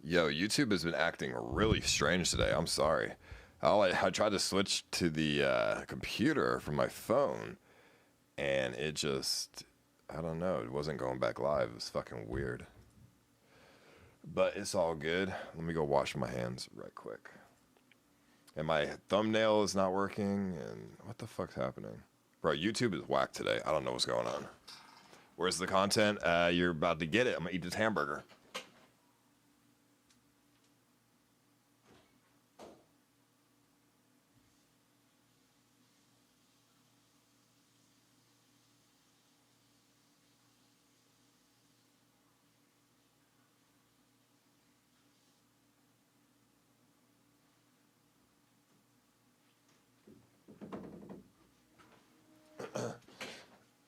Yo, YouTube has been acting really strange today. I'm sorry. I tried to switch to the computer from my phone, and it just, I don't know, it wasn't going back live. It was fucking weird. But it's all good. Let me go wash my hands right quick. And my thumbnail is not working, and what the fuck's happening? Bro, YouTube is whack today. I don't know what's going on. Where's the content? You're about to get it. I'm gonna eat this hamburger.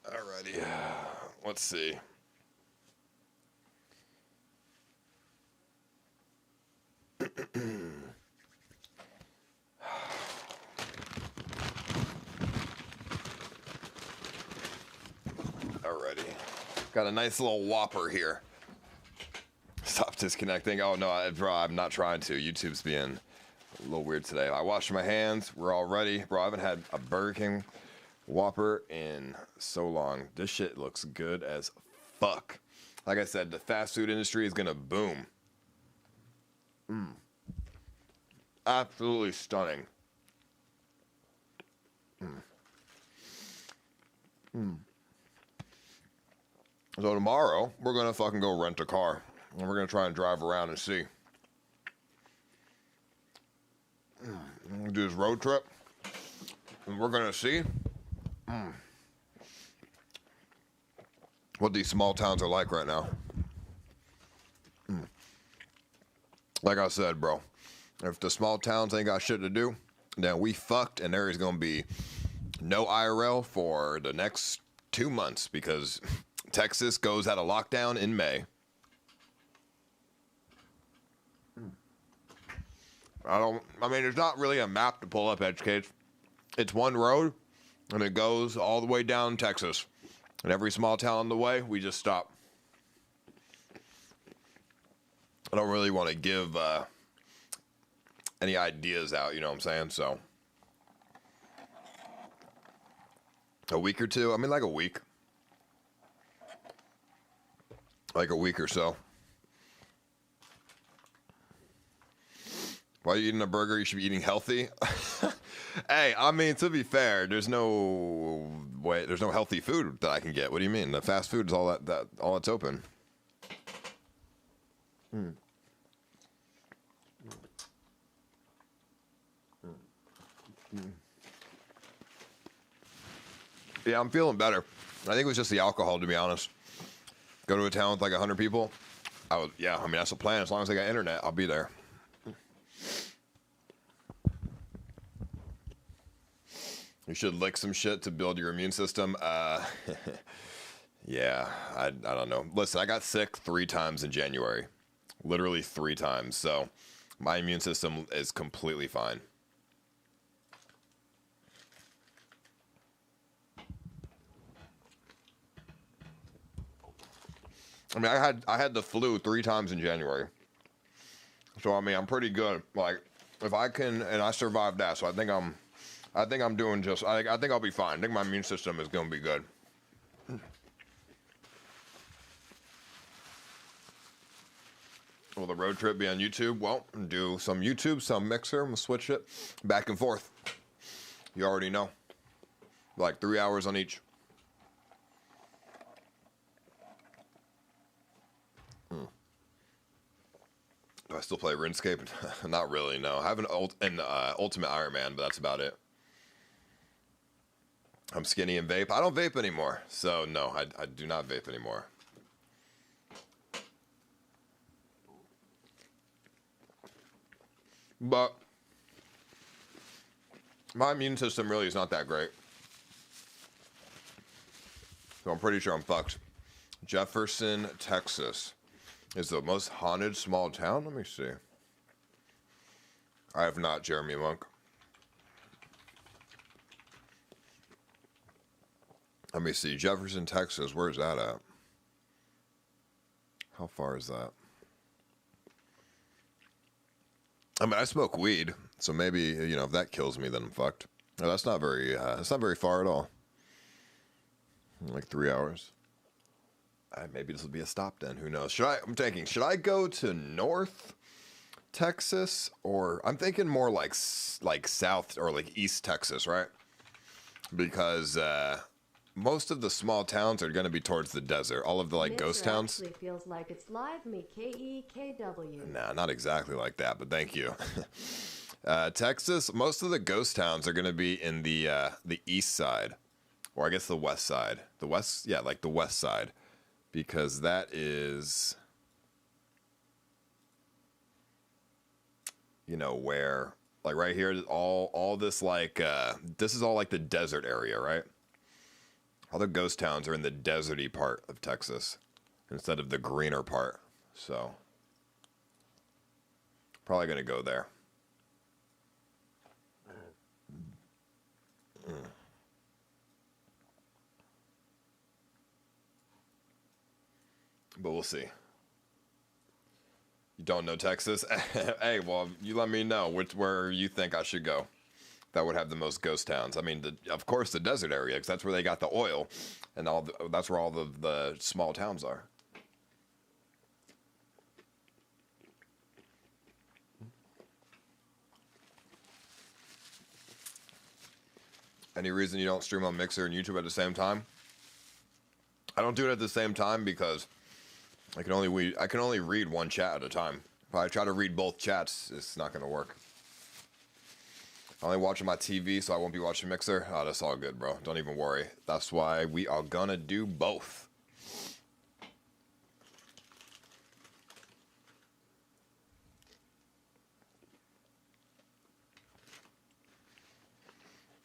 Alrighty. Let's see. Alrighty. Got a nice little Whopper here. Stop disconnecting. Oh no, bro, I'm not trying to. YouTube's being a little weird today. I washed my hands. We're all ready. Bro, I haven't had a Burger King Whopper in so long. This shit looks good as fuck. Like I said, the fast food industry is gonna boom. Absolutely stunning. So tomorrow, we're gonna fucking go rent a car. And we're gonna try and drive around and see. Do this road trip. And we're gonna see what these small towns are like right now. Like I said, bro, if the small towns ain't got shit to do, then we fucked, and there is gonna be no IRL for the next 2 months because Texas goes out of lockdown in May. I mean, there's not really a map to pull up, Educate. It's one road, and it goes all the way down Texas. And every small town on the way, we just stop. I don't really want to give any ideas out, you know what I'm saying? So, a week or two, I mean, like a week. Like a week or so. Why are you eating a burger? You should be eating healthy. Hey, I mean, to be fair, there's no healthy food that I can get. What do you mean? The fast food is all all that's open. Yeah, I'm feeling better. I think it was just the alcohol, to be honest. Go to a town with like 100 people. I mean, that's the plan. As long as I got internet, I'll be there. You should lick some shit to build your immune system. Yeah, I don't know. Listen, I got sick 3 times in January. Literally 3 times. So my immune system is completely fine. I mean, I had the flu 3 times in January. So I mean, I'm pretty good. Like, if I can, and I survived that, so I think I'm doing just. I think I'll be fine. I think my immune system is gonna be good. Will the road trip be on YouTube? Well, do some YouTube, some Mixer. I'm gonna switch it back and forth. You already know. Like 3 hours on each. Do I still play RuneScape? Not really, no. I have an Ultimate Iron Man, but that's about it. I'm skinny and vape. I don't vape anymore, so no, I do not vape anymore. But my immune system really is not that great. So I'm pretty sure I'm fucked. Jefferson, Texas is the most haunted small town? Let me see. I have not, Jeremy Monk. Let me see. Jefferson, Texas. Where's that at? How far is that? I mean, I smoke weed, so maybe if that kills me, then I'm fucked. No, that's not very. That's not very far at all. Like 3 hours. Maybe this will be a stop then. Who knows? I'm thinking. Should I go to North Texas, or I'm thinking more like South or like East Texas, right? Because most of the small towns are going to be towards the desert. All of the like ghost towns. Actually feels like it's live me KEKW. Nah, not exactly like that, but thank you. Texas, most of the ghost towns are going to be in the east side, or I guess the west side. The west, yeah, like the west side, because that is, where like right here, all this like this is all like the desert area, right? All the ghost towns are in the deserty part of Texas instead of the greener part. So probably gonna go there. But we'll see. You don't know Texas? Hey, well, you let me know where you think I should go. That would have the most ghost towns. I mean, of course, the desert area, because that's where they got the oil, and that's where all the small towns are. Any reason you don't stream on Mixer and YouTube at the same time? I don't do it at the same time because I can only read one chat at a time. If I try to read both chats, it's not going to work. I'm only watching my TV, so I won't be watching Mixer. Oh, that's all good, bro. Don't even worry. That's why we are gonna do both.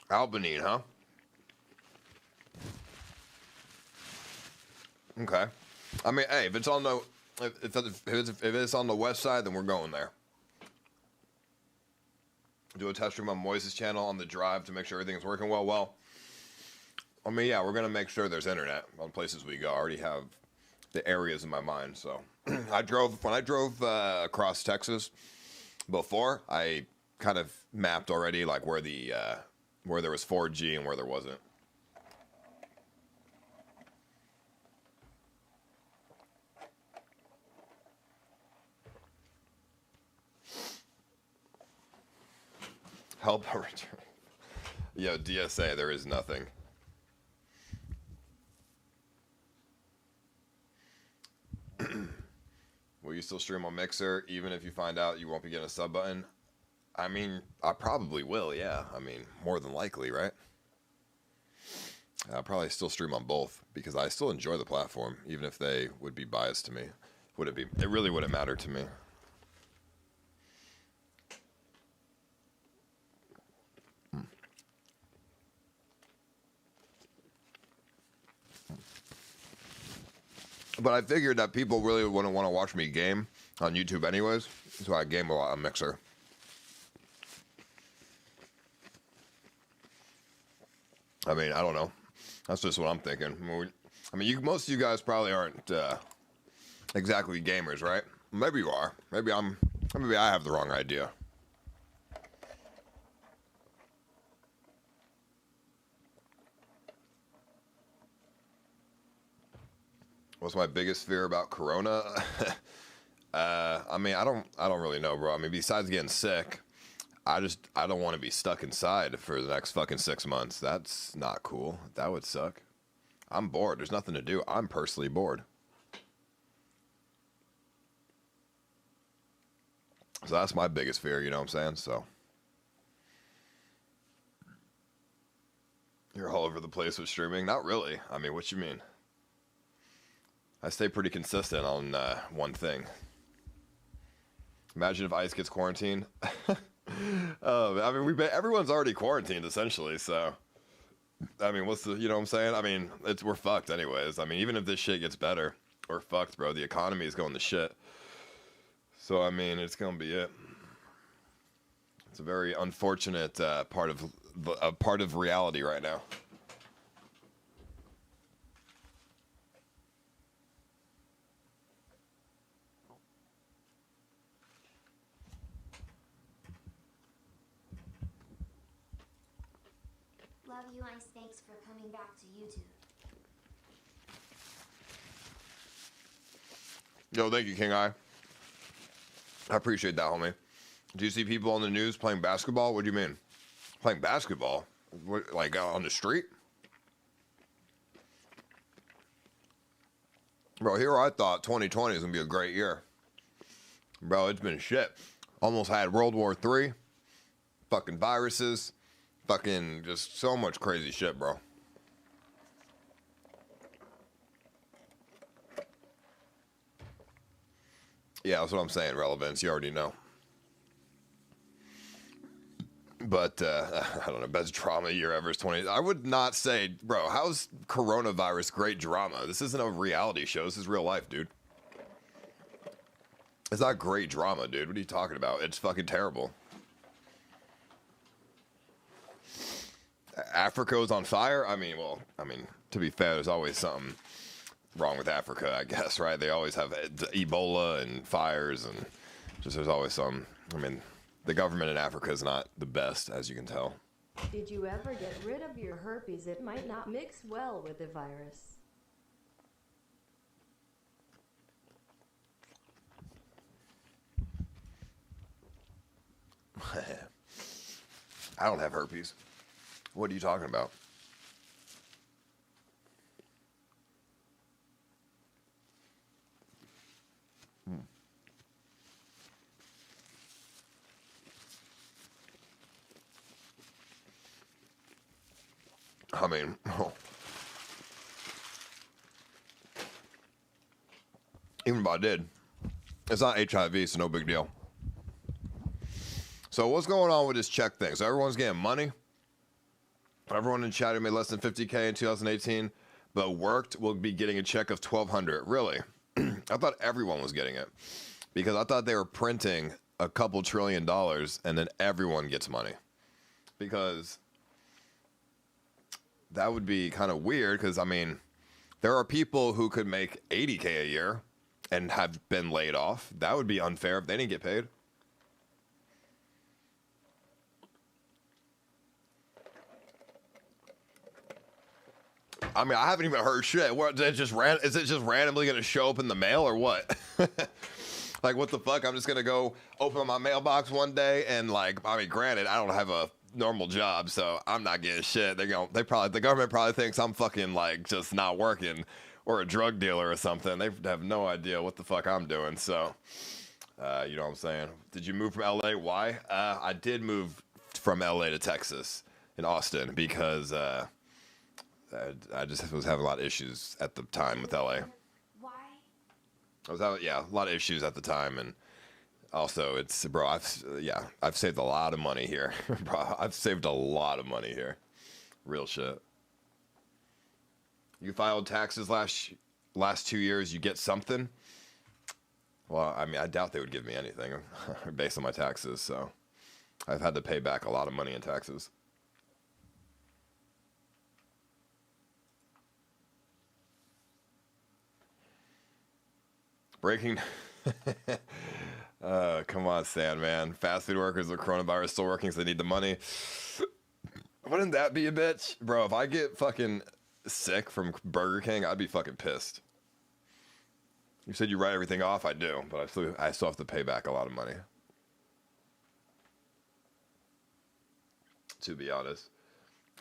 Albanine, huh? Okay. I mean, hey, if it's on the if it's on the west side, then we're going there. Do a test stream on Moise's channel on the drive to make sure everything's working well. Well, I mean, yeah, we're gonna make sure there's internet on places we go. I already have the areas in my mind. So when I drove across Texas before, I kind of mapped already like where there was 4G and where there wasn't. Help return. Yo, DSA, there is nothing. Will you still stream on Mixer even if you find out you won't be getting a sub button? I mean, I probably will, yeah. I mean, more than likely, right? I'll probably still stream on both because I still enjoy the platform, even if they would be biased to me. It really wouldn't matter to me. But I figured that people really wouldn't want to watch me game on YouTube anyways, so I game a lot on Mixer. I mean, I don't know. That's just what I'm thinking. Most of you guys probably aren't exactly gamers, right? Maybe you are. Maybe I have the wrong idea. What's my biggest fear about Corona? I mean, I don't really know, bro. I mean, besides getting sick, I don't want to be stuck inside for the next fucking 6 months. That's not cool. That would suck. I'm bored. There's nothing to do. I'm personally bored. So that's my biggest fear, you know what I'm saying? So you're all over the place with streaming? Not really. I mean, what you mean? I stay pretty consistent on one thing. Imagine if Ice gets quarantined. I mean, everyone's already quarantined essentially. So, I mean, you know what I'm saying? I mean, we're fucked anyways. I mean, even if this shit gets better, we're fucked, bro. The economy is going to shit. So, I mean, it's gonna be it. It's a very unfortunate part of reality right now. Love you, Ice. Thanks for coming back to YouTube. Yo, thank you, King Eye. I appreciate that, homie. Do you see people on the news playing basketball? What do you mean? Playing basketball? What, like on the street? Bro, here I thought 2020 was going to be a great year. Bro, it's been shit. Almost had World War III. Fucking viruses. Fucking just so much crazy shit, bro. Yeah, that's what I'm saying, relevance. You already know. But, I don't know, best drama year ever is 20. I would not say, bro, how's coronavirus great drama? This isn't a reality show. This is real life, dude. It's not great drama, dude. What are you talking about? It's fucking terrible. Africa's on fire? I mean, to be fair, there's always something wrong with Africa, I guess, right? They always have Ebola and fires and just there's always some. I mean, the government in Africa is not the best, as you can tell. Did you ever get rid of your herpes? It might not mix well with the virus. I don't have herpes. What are you talking about? I mean, even if I did, it's not HIV, so no big deal. So what's going on with this check thing? So everyone's getting money. Everyone in chat who made less than 50K in 2018, but worked will be getting a check of $1,200. Really? I thought everyone was getting it because I thought they were printing a couple $1 trillion and then everyone gets money because that would be kind of weird because, I mean, there are people who could make 80K a year and have been laid off. That would be unfair if they didn't get paid. I mean, I haven't even heard shit. What, is it just randomly going to show up in the mail or what? Like, what the fuck? I'm just going to go open my mailbox one day and, like, I mean, granted, I don't have a normal job, so I'm not getting shit. The government probably thinks I'm fucking, like, just not working or a drug dealer or something. They have no idea what the fuck I'm doing, so, you know what I'm saying? Did you move from LA? Why? I did move from LA to Texas in Austin because, I just was having a lot of issues at the time with LA. Why? I was having, a lot of issues at the time, and also it's, bro, I've saved a lot of money here. Bro, I've saved a lot of money here. Real shit. You filed taxes last 2 years, you get something? Well, I mean, I doubt they would give me anything based on my taxes, so I've had to pay back a lot of money in taxes. Breaking. Come on, Sandman. Fast food workers with coronavirus still working, so they need the money. Wouldn't that be a bitch? Bro, if I get fucking sick from Burger King, I'd be fucking pissed. You said you write everything off? I do, but I still have to pay back a lot of money. To be honest.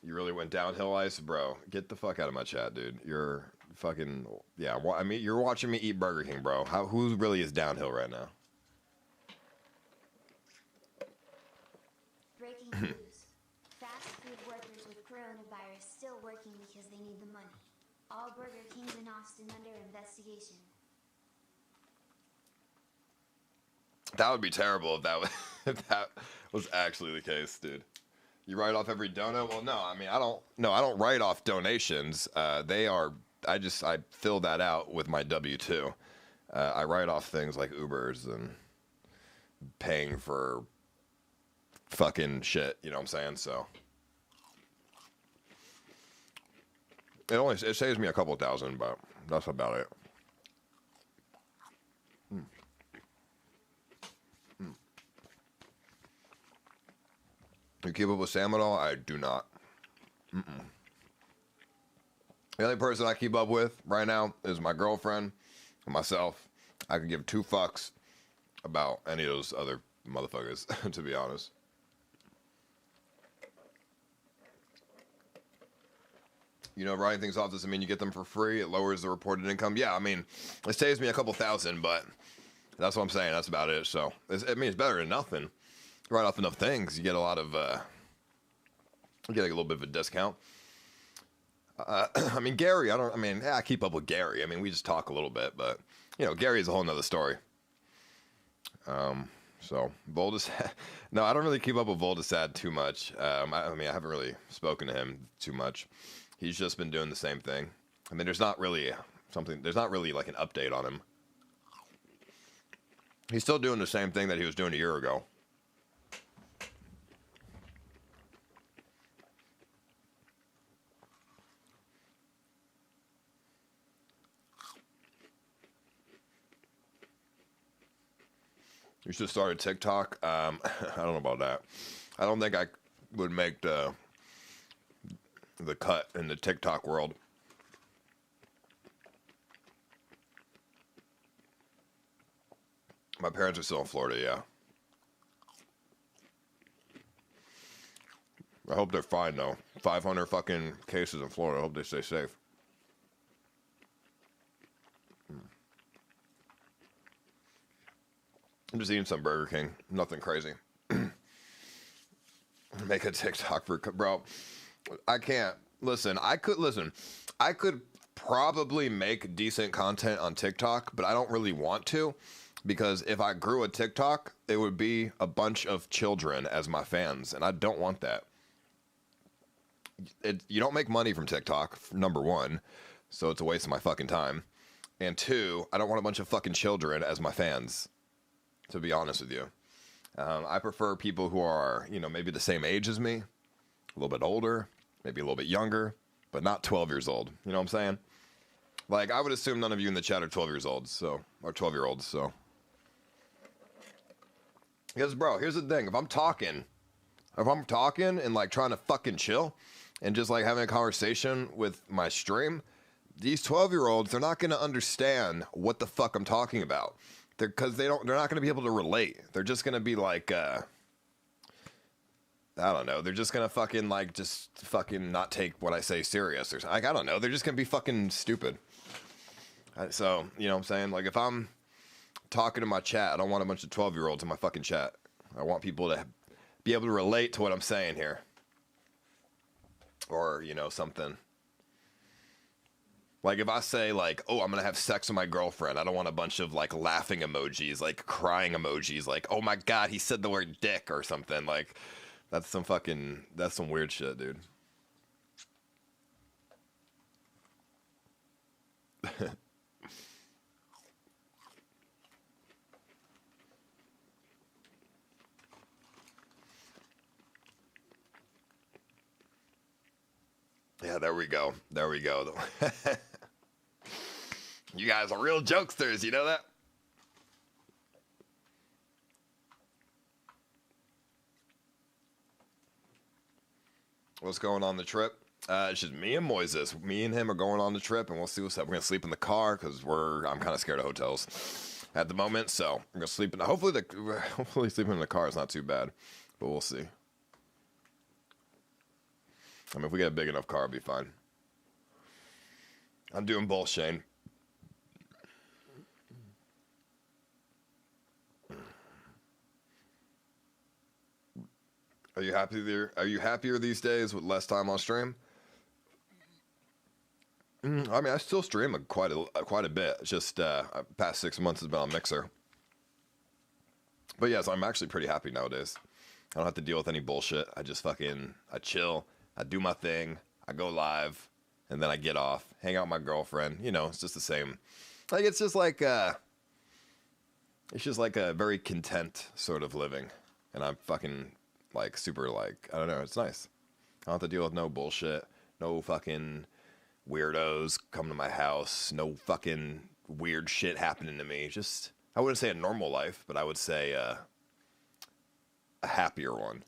You really went downhill, Ice? Bro, get the fuck out of my chat, dude. You're fucking, yeah, I mean, you're watching me eat Burger King, bro. Who really is downhill right now? Breaking news. Fast food workers with coronavirus still working because they need the money. All Burger Kings in Austin under investigation. That would be terrible if that was actually the case, dude. You write off every donut? Well, no, I mean, I don't write off donations. I fill that out with my W-2. I write off things like Ubers and paying for fucking shit, you know what I'm saying? So it saves me a couple thousand, but that's about it. You keep up with Sam at all? I do not. The only person I keep up with right now is my girlfriend and myself. I could give two fucks about any of those other motherfuckers, to be honest. You know, writing things off doesn't mean you get them for free. It lowers the reported income. Yeah, I mean, it saves me a couple thousand, but that's what I'm saying. That's about it. So, it's better than nothing. You write off enough things, you get a lot of, you get like a little bit of a discount. I mean, Gary, I keep up with Gary. I mean, we just talk a little bit, but, you know, Gary is a whole nother story. So, Voldesad, no, I don't really keep up with Voldesad too much. I mean, I haven't really spoken to him too much. He's just been doing the same thing. I mean, there's not really like an update on him. He's still doing the same thing that he was doing a year ago. You should start a TikTok. I don't know about that. I don't think I would make the cut in the TikTok world. My parents are still in Florida, yeah. I hope they're fine, though. 500 fucking cases in Florida. I hope they stay safe. I'm just eating some Burger King. Nothing crazy. Make a TikTok for... Bro, I can't. Listen, I could probably make decent content on TikTok, but I don't really want to, because if I grew a TikTok, it would be a bunch of children as my fans, and I don't want that. You don't make money from TikTok, number one, so it's a waste of my fucking time. And two, I don't want a bunch of fucking children as my fans, to be honest with you. I prefer people who are, you know, maybe the same age as me, a little bit older, maybe a little bit younger, but not 12 years old. You know what I'm saying? Like, I would assume none of you in the chat are 12 years old, so, or 12-year-olds, so. Because, bro, here's the thing. If I'm talking and, like, trying to fucking chill and just, like, having a conversation with my stream, these 12-year-olds, they're not going to understand what the fuck I'm talking about. Because they're not going to be able to relate. They're just going to be like, I don't know. They're just going to just fucking not take what I say serious. Or like, I don't know. They're just going to be fucking stupid. So, you know what I'm saying? Like, if I'm talking to my chat, I don't want a bunch of 12-year-olds in my fucking chat. I want people to be able to relate to what I'm saying here. Or, you know, something. Like, if I say, like, oh, I'm going to have sex with my girlfriend, I don't want a bunch of, like, laughing emojis, like, crying emojis, like, oh, my God, he said the word dick or something. Like, that's some weird shit, dude. Yeah, there we go. There we go. You guys are real jokesters, you know that? What's going on the trip? It's just me and Moises. Me and him are going on the trip, and we'll see what's up. We're going to sleep in the car, because I'm kind of scared of hotels at the moment, so we're going to sleep in... Hopefully sleeping in the car is not too bad, but we'll see. I mean, if we get a big enough car, it'll be fine. I'm doing both, Shane. Are you happy there? Are you happier these days with less time on stream? I mean, I still stream quite a bit. It's just past 6 months has been on Mixer. But yes, I'm actually pretty happy nowadays. I don't have to deal with any bullshit. I chill. I do my thing. I go live, and then I get off, hang out with my girlfriend. You know, it's just the same. Like, it's just like a very content sort of living, and I'm fucking like super like, I don't know. It's nice. I don't have to deal with no bullshit, no fucking weirdos come to my house, no fucking weird shit happening to me. Just, I wouldn't say a normal life, but I would say a happier one.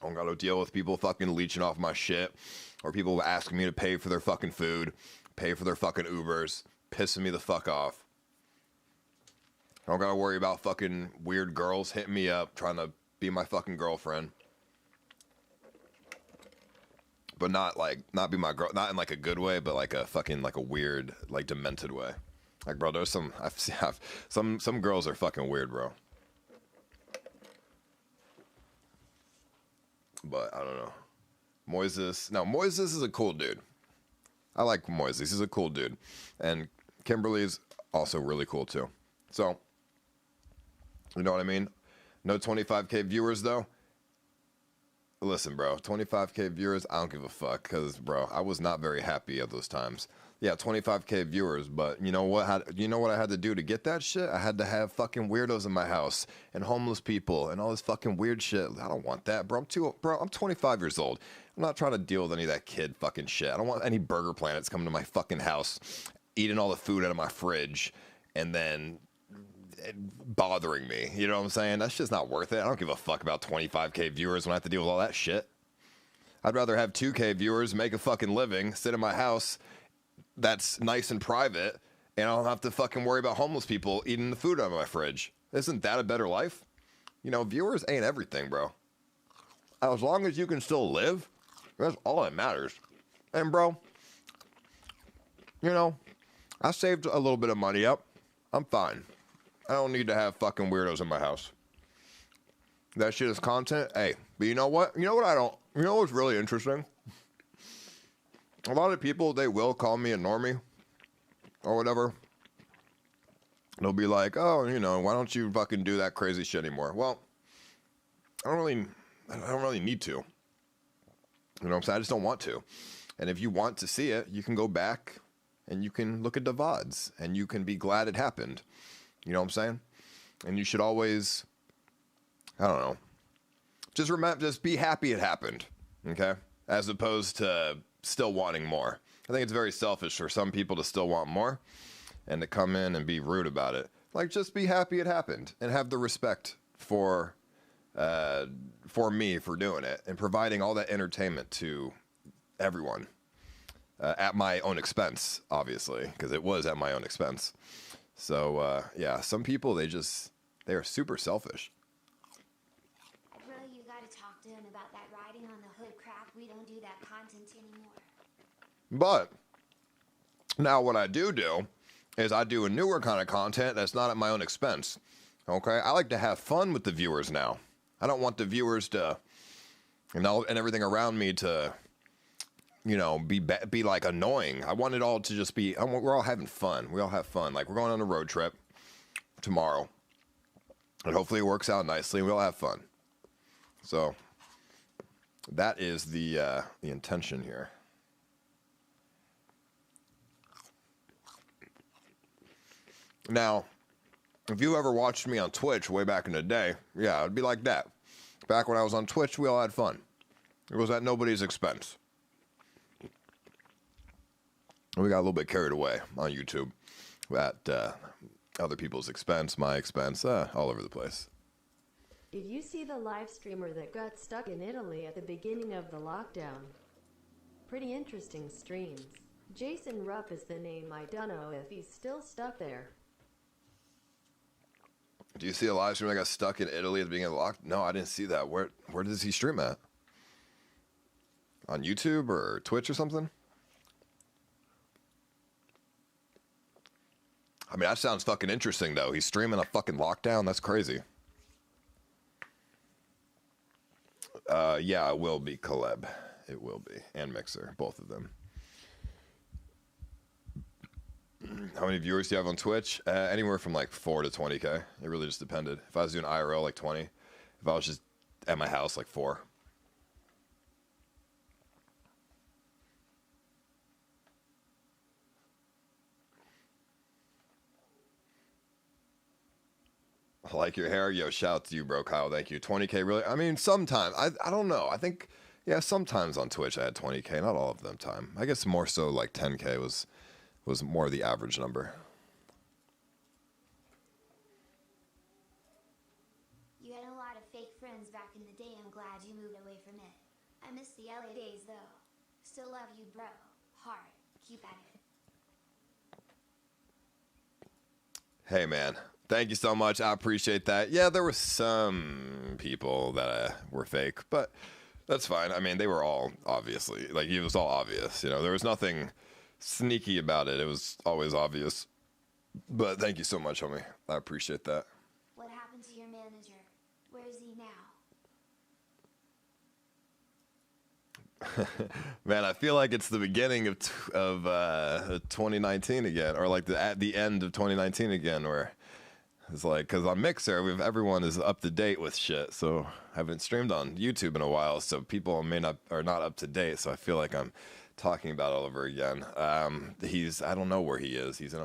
I don't gotta deal with people fucking leeching off my shit, or people asking me to pay for their fucking food, pay for their fucking Ubers, pissing me the fuck off. I don't gotta worry about fucking weird girls hitting me up, trying to be my fucking girlfriend. But not be my girl, not in like a good way, but like a fucking, like a weird, like demented way. Like, bro, there's some, some girls are fucking weird, bro. But I don't know. Moises is a cool dude. I like Moises. He's a cool dude. And Kimberly's also really cool too. So, you know what I mean? No 25K viewers though. Listen, bro, 25K viewers, I don't give a fuck, because, bro, I was not very happy at those times. Yeah, 25K viewers, but you know what? You know what I had to do to get that shit? I had to have fucking weirdos in my house and homeless people and all this fucking weird shit. I don't want that, bro. I'm 25 years old. I'm not trying to deal with any of that kid fucking shit. I don't want any Burger Planets coming to my fucking house, eating all the food out of my fridge, and then bothering me. You know what I'm saying? That's just not worth it. I don't give a fuck about 25K viewers when I have to deal with all that shit. I'd rather have 2K viewers, make a fucking living, sit in my house that's nice and private, and I don't have to fucking worry about homeless people eating the food out of my fridge. Isn't that a better life? You know, viewers ain't everything, bro. As long as you can still live, that's all that matters. And, bro, you know, I saved a little bit of money up. I'm fine. I don't need to have fucking weirdos in my house. That shit is content. Hey, but you know what? You know what's really interesting? A lot of people, they will call me a normie or whatever. They'll be like, oh, you know, why don't you fucking do that crazy shit anymore? Well, I don't really need to. You know what I'm saying? I just don't want to. And if you want to see it, you can go back and you can look at the Vods and you can be glad it happened. You know what I'm saying? And you should always, I don't know, just be happy it happened, okay? As opposed to still wanting more. I think it's very selfish for some people to still want more and to come in and be rude about it. Like, just be happy it happened and have the respect for me for doing it and providing all that entertainment to everyone at my own expense, obviously, because it was at my own expense. So, yeah, some people, they are super selfish. Bro, you gotta talk to him about that riding on the hood crap. We don't do that content anymore. But now what I do is I do a newer kind of content that's not at my own expense. Okay? I like to have fun with the viewers now. I don't want the viewers to, and everything around me to, you know, be like annoying. I want it all to just be, we're all having fun. We all have fun. Like, we're going on a road trip tomorrow. And hopefully it works out nicely and we all have fun. So that is the intention here. Now, if you ever watched me on Twitch way back in the day, yeah, it'd be like that. Back when I was on Twitch, we all had fun. It was at nobody's expense. We got a little bit carried away on YouTube at other people's expense, my expense, all over the place. Did you see the live streamer that got stuck in Italy at the beginning of the lockdown? Pretty interesting streams. Jason Rupp is the name. I don't know if he's still stuck there. Do you see a live stream that got stuck in Italy at the beginning of the lockdown? No, I didn't see that. Where does he stream at? On YouTube or Twitch or something? I mean, that sounds fucking interesting, though. He's streaming a fucking lockdown? That's crazy. Yeah, it will be Caleb. It will be. And Mixer. Both of them. How many viewers do you have on Twitch? Anywhere from like 4 to 20K. It really just depended. If I was doing IRL, like 20. If I was just at my house, like 4. I like your hair. Yo, shout out to you, bro, Kyle. Thank you. 20K, really? I mean, sometimes. I don't know. I think, yeah, sometimes on Twitch I had 20K. Not all of them time. I guess more so like 10K was more the average number. You had a lot of fake friends back in the day. I'm glad glad you moved away from it. I miss the LA days though. Still love you, bro. Hard. Keep at it. Hey, man. Thank you so much. I appreciate that. Yeah, there were some people that were fake, but that's fine. I mean, they were all obviously, like, it was all obvious. You know, there was nothing sneaky about it. It was always obvious. But thank you so much, homie. I appreciate that. What happened to your manager? Where is he now? Man, I feel like it's the beginning of 2019 again, or like at the end of 2019 again, where it's like, because on Mixer, everyone is up to date with shit. So I haven't streamed on YouTube in a while, so people are not up to date. So I feel like I'm talking about it all over again. I don't know where he is. He's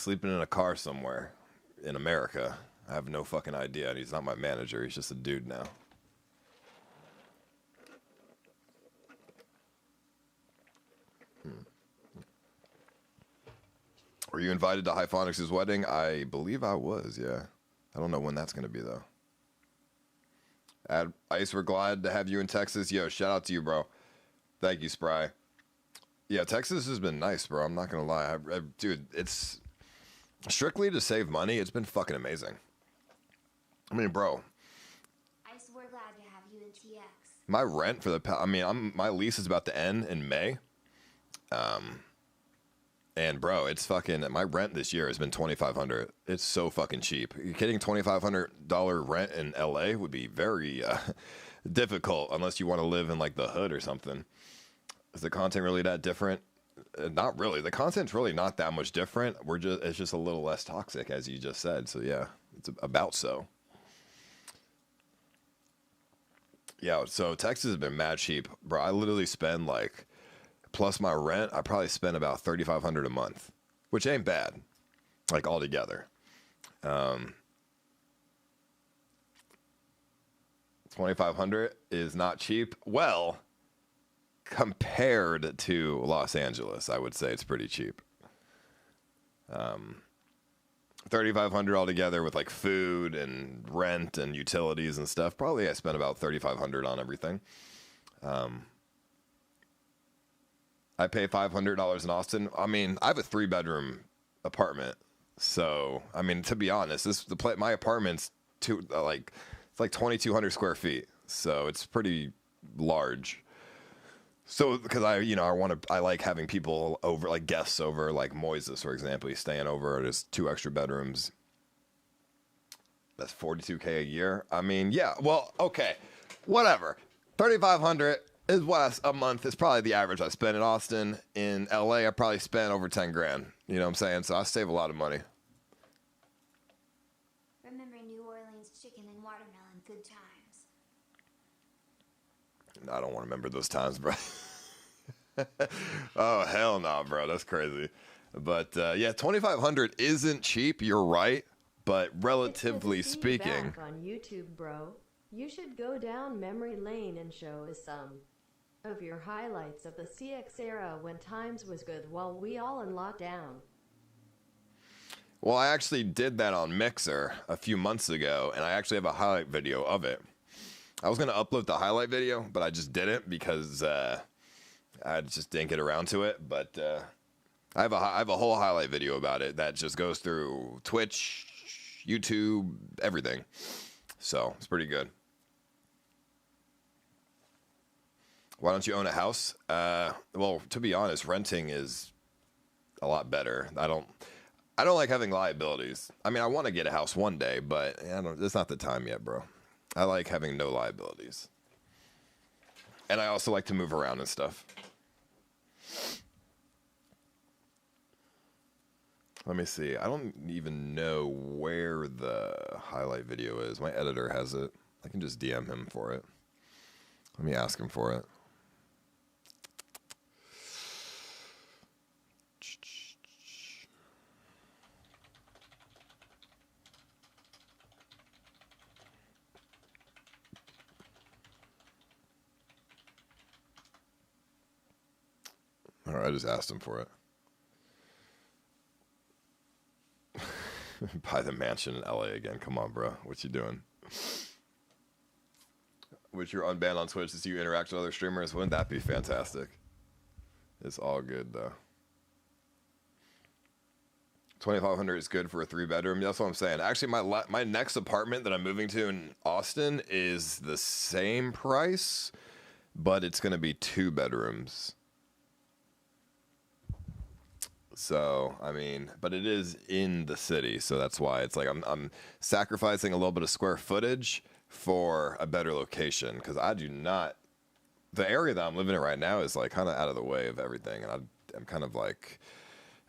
sleeping in a car somewhere in America. I have no fucking idea. And he's not my manager. He's just a dude now. Were you invited to Hyphonix' wedding? I believe I was, yeah. I don't know when that's going to be, though. Ice, we're glad to have you in Texas. Yo, shout out to you, bro. Thank you, Spry. Yeah, Texas has been nice, bro. I'm not going to lie. Dude, it's strictly to save money. It's been fucking amazing. I mean, bro. Ice, we're glad to have you in TX. My rent for my lease is about to end in May. And bro, it's fucking, my rent this year has been $2,500. It's so fucking cheap. Getting $2,500 rent in LA would be very difficult unless you want to live in like the hood or something. Is the content really that different? Not really. The content's really not that much different. It's just a little less toxic, as you just said. So yeah, it's about so. Yeah, so Texas has been mad cheap, bro. I literally spend like, plus my rent, I probably spend about $3,500 a month, which ain't bad, like altogether. 2,500 is not cheap. Well, compared to Los Angeles, I would say it's pretty cheap. 3,500 altogether with like food and rent and utilities and stuff. Probably I spent about 3,500 on everything. I pay $500 in Austin. I mean, I have a 3-bedroom apartment, so I mean, to be honest, my apartment's it's like 2,200 square feet, so it's pretty large. So because I like having people over, like guests over, like Moises, for example, he's staying over. There's 2 extra bedrooms. That's $42K a year. I mean, yeah. Well, okay, whatever. 3,500. Is what a month is probably the average I spend in Austin. In LA, I probably spend over 10 grand. You know what I'm saying? So I save a lot of money. Remember New Orleans chicken and watermelon, good times. I don't want to remember those times, bro. Oh, hell no, bro. That's crazy. But yeah, 2,500 isn't cheap. You're right. But relatively speaking. Back on YouTube, bro. You should go down memory lane and show us some of your highlights of the CX era when times was good while we all in lockdown. Well, I actually did that on Mixer a few months ago, and I actually have a highlight video of it. I was going to upload the highlight video, but I just didn't because I just didn't get around to it. But I have a whole highlight video about it that just goes through Twitch, YouTube, everything. So it's pretty good. Why don't you own a house? Well, to be honest, renting is a lot better. I don't like having liabilities. I mean, I want to get a house one day, but it's not the time yet, bro. I like having no liabilities. And I also like to move around and stuff. Let me see. I don't even know where the highlight video is. My editor has it. I can just DM him for it. Let me ask him for it. All right, I just asked him for it. Buy the mansion in LA again. Come on, bro. What you doing? which you're unbanned on Twitch to see you interact with other streamers. Wouldn't that be fantastic? It's all good though. 2,500 is good for a 3-bedroom. That's what I'm saying. Actually, my next apartment that I'm moving to in Austin is the same price, but it's gonna be 2 bedrooms. So, I mean, but it is in the city, so that's why it's like I'm sacrificing a little bit of square footage for a better location, because I do not. The area that I'm living in right now is like kind of out of the way of everything, and I'm kind of like,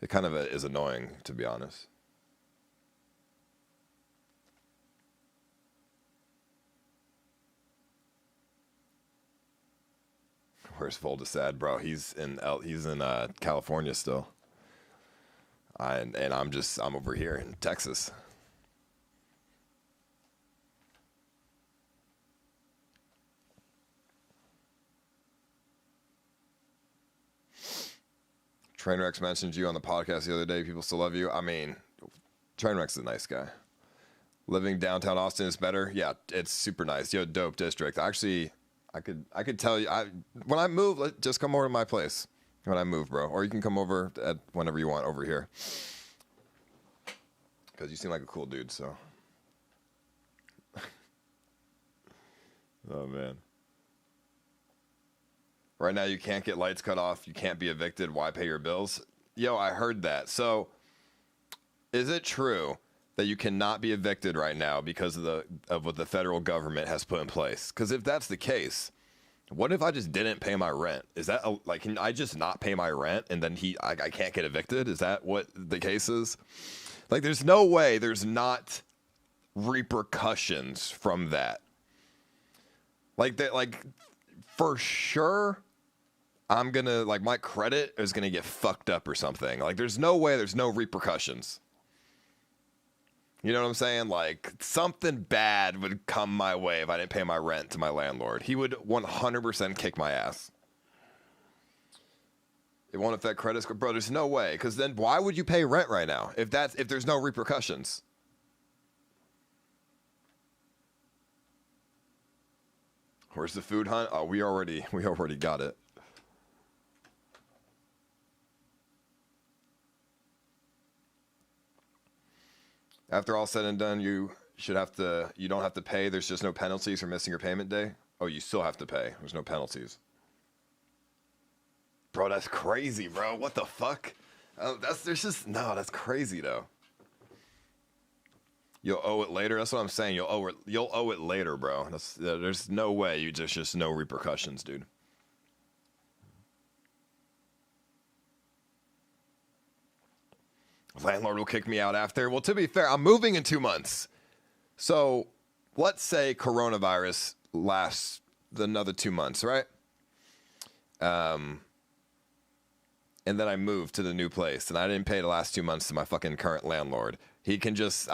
it kind of is annoying, to be honest. Where's Voldesad, bro? He's in California still. And I'm over here in Texas. Trainwreck mentioned you on the podcast the other day. People still love you. I mean, Trainwreck's a nice guy. Living downtown Austin is better. Yeah, it's super nice. Yo, dope district. Actually, I could tell you. When I move, just come over to my place. When I move, bro, or you can come over at whenever you want over here, because you seem like a cool dude. So, oh man, right now you can't get lights cut off. You can't be evicted. Why pay your bills? Yo, I heard that. So, is it true that you cannot be evicted right now because of what the federal government has put in place? Because if that's the case, what if I just didn't pay my rent? Is that like, can I just not pay my rent and then I can't get evicted? Is that what the case is? Like, there's no way there's not repercussions from that. Like that, like for sure, I'm gonna, like, my credit is gonna get fucked up or something. Like, there's no way there's no repercussions. You know what I'm saying? Like, something bad would come my way if I didn't pay my rent to my landlord. He would 100% kick my ass. It won't affect credit score. Bro, there's no way. Because then why would you pay rent right now if there's no repercussions? Where's the food hunt? Oh, we already got it. After all said and done, you don't have to pay. There's just no penalties for missing your payment day. Oh, you still have to pay. There's no penalties. Bro, that's crazy, bro. What the fuck? That's crazy though. You'll owe it later. That's what I'm saying. You'll owe it later, bro. There's no way. There's just no repercussions, dude. Landlord will kick me out after. Well, to be fair, I'm moving in 2 months. So let's say coronavirus lasts another 2 months, right? And then I move to the new place, and I didn't pay the last 2 months to my fucking current landlord. He just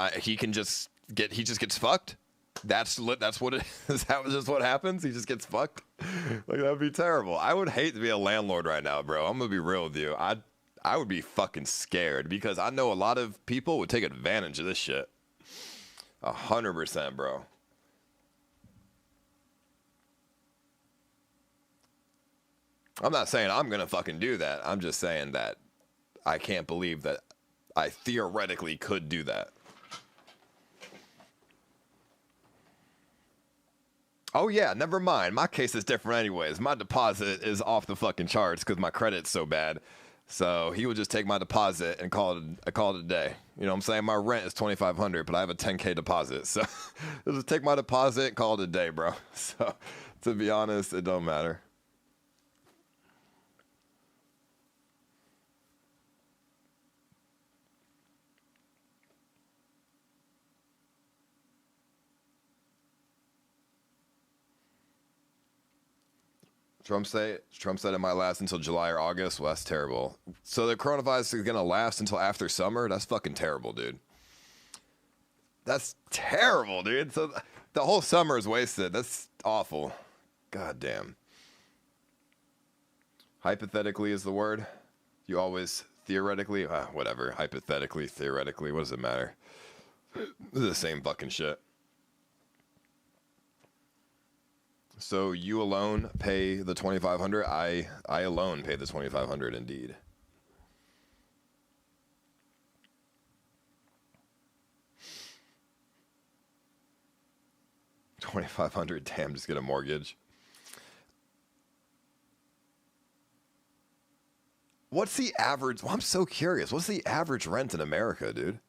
gets fucked. That's what it is. That was just what happens. He just gets fucked. Like, that'd be terrible. I would hate to be a landlord right now, bro. I'm gonna be real with you. I would be fucking scared because I know a lot of people would take advantage of this shit. 100%, bro. I'm not saying I'm gonna fucking do that. I'm just saying that I can't believe that I theoretically could do that. Oh yeah, never mind. My case is different anyways. My deposit is off the fucking charts because my credit's so bad. So he would just take my deposit and call it a day. You know what I'm saying? My rent is $2,500, but I have a $10K deposit. So he'll just take my deposit and call it a day, bro. So to be honest, it don't matter. Trump said it might last until July or August. Well, that's terrible. So the coronavirus is going to last until after summer? That's fucking terrible, dude. That's terrible, dude. So the whole summer is wasted. That's awful. God damn. Hypothetically is the word. You always theoretically, whatever. Hypothetically, theoretically, what does it matter? It's the same fucking shit. So you alone pay the 2,500. I alone pay the 2,500. Indeed. $2,500. Damn, just get a mortgage. What's the average? Well, I'm so curious. What's the average rent in America, dude?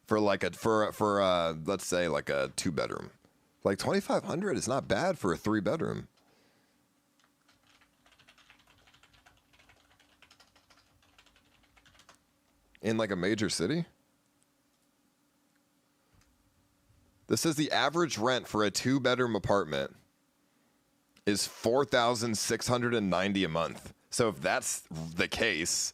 For like let's say like a 2-bedroom. Like 2,500 is not bad for a 3-bedroom. In like a major city? This says the average rent for a 2-bedroom apartment is $4,690 a month. So if that's the case,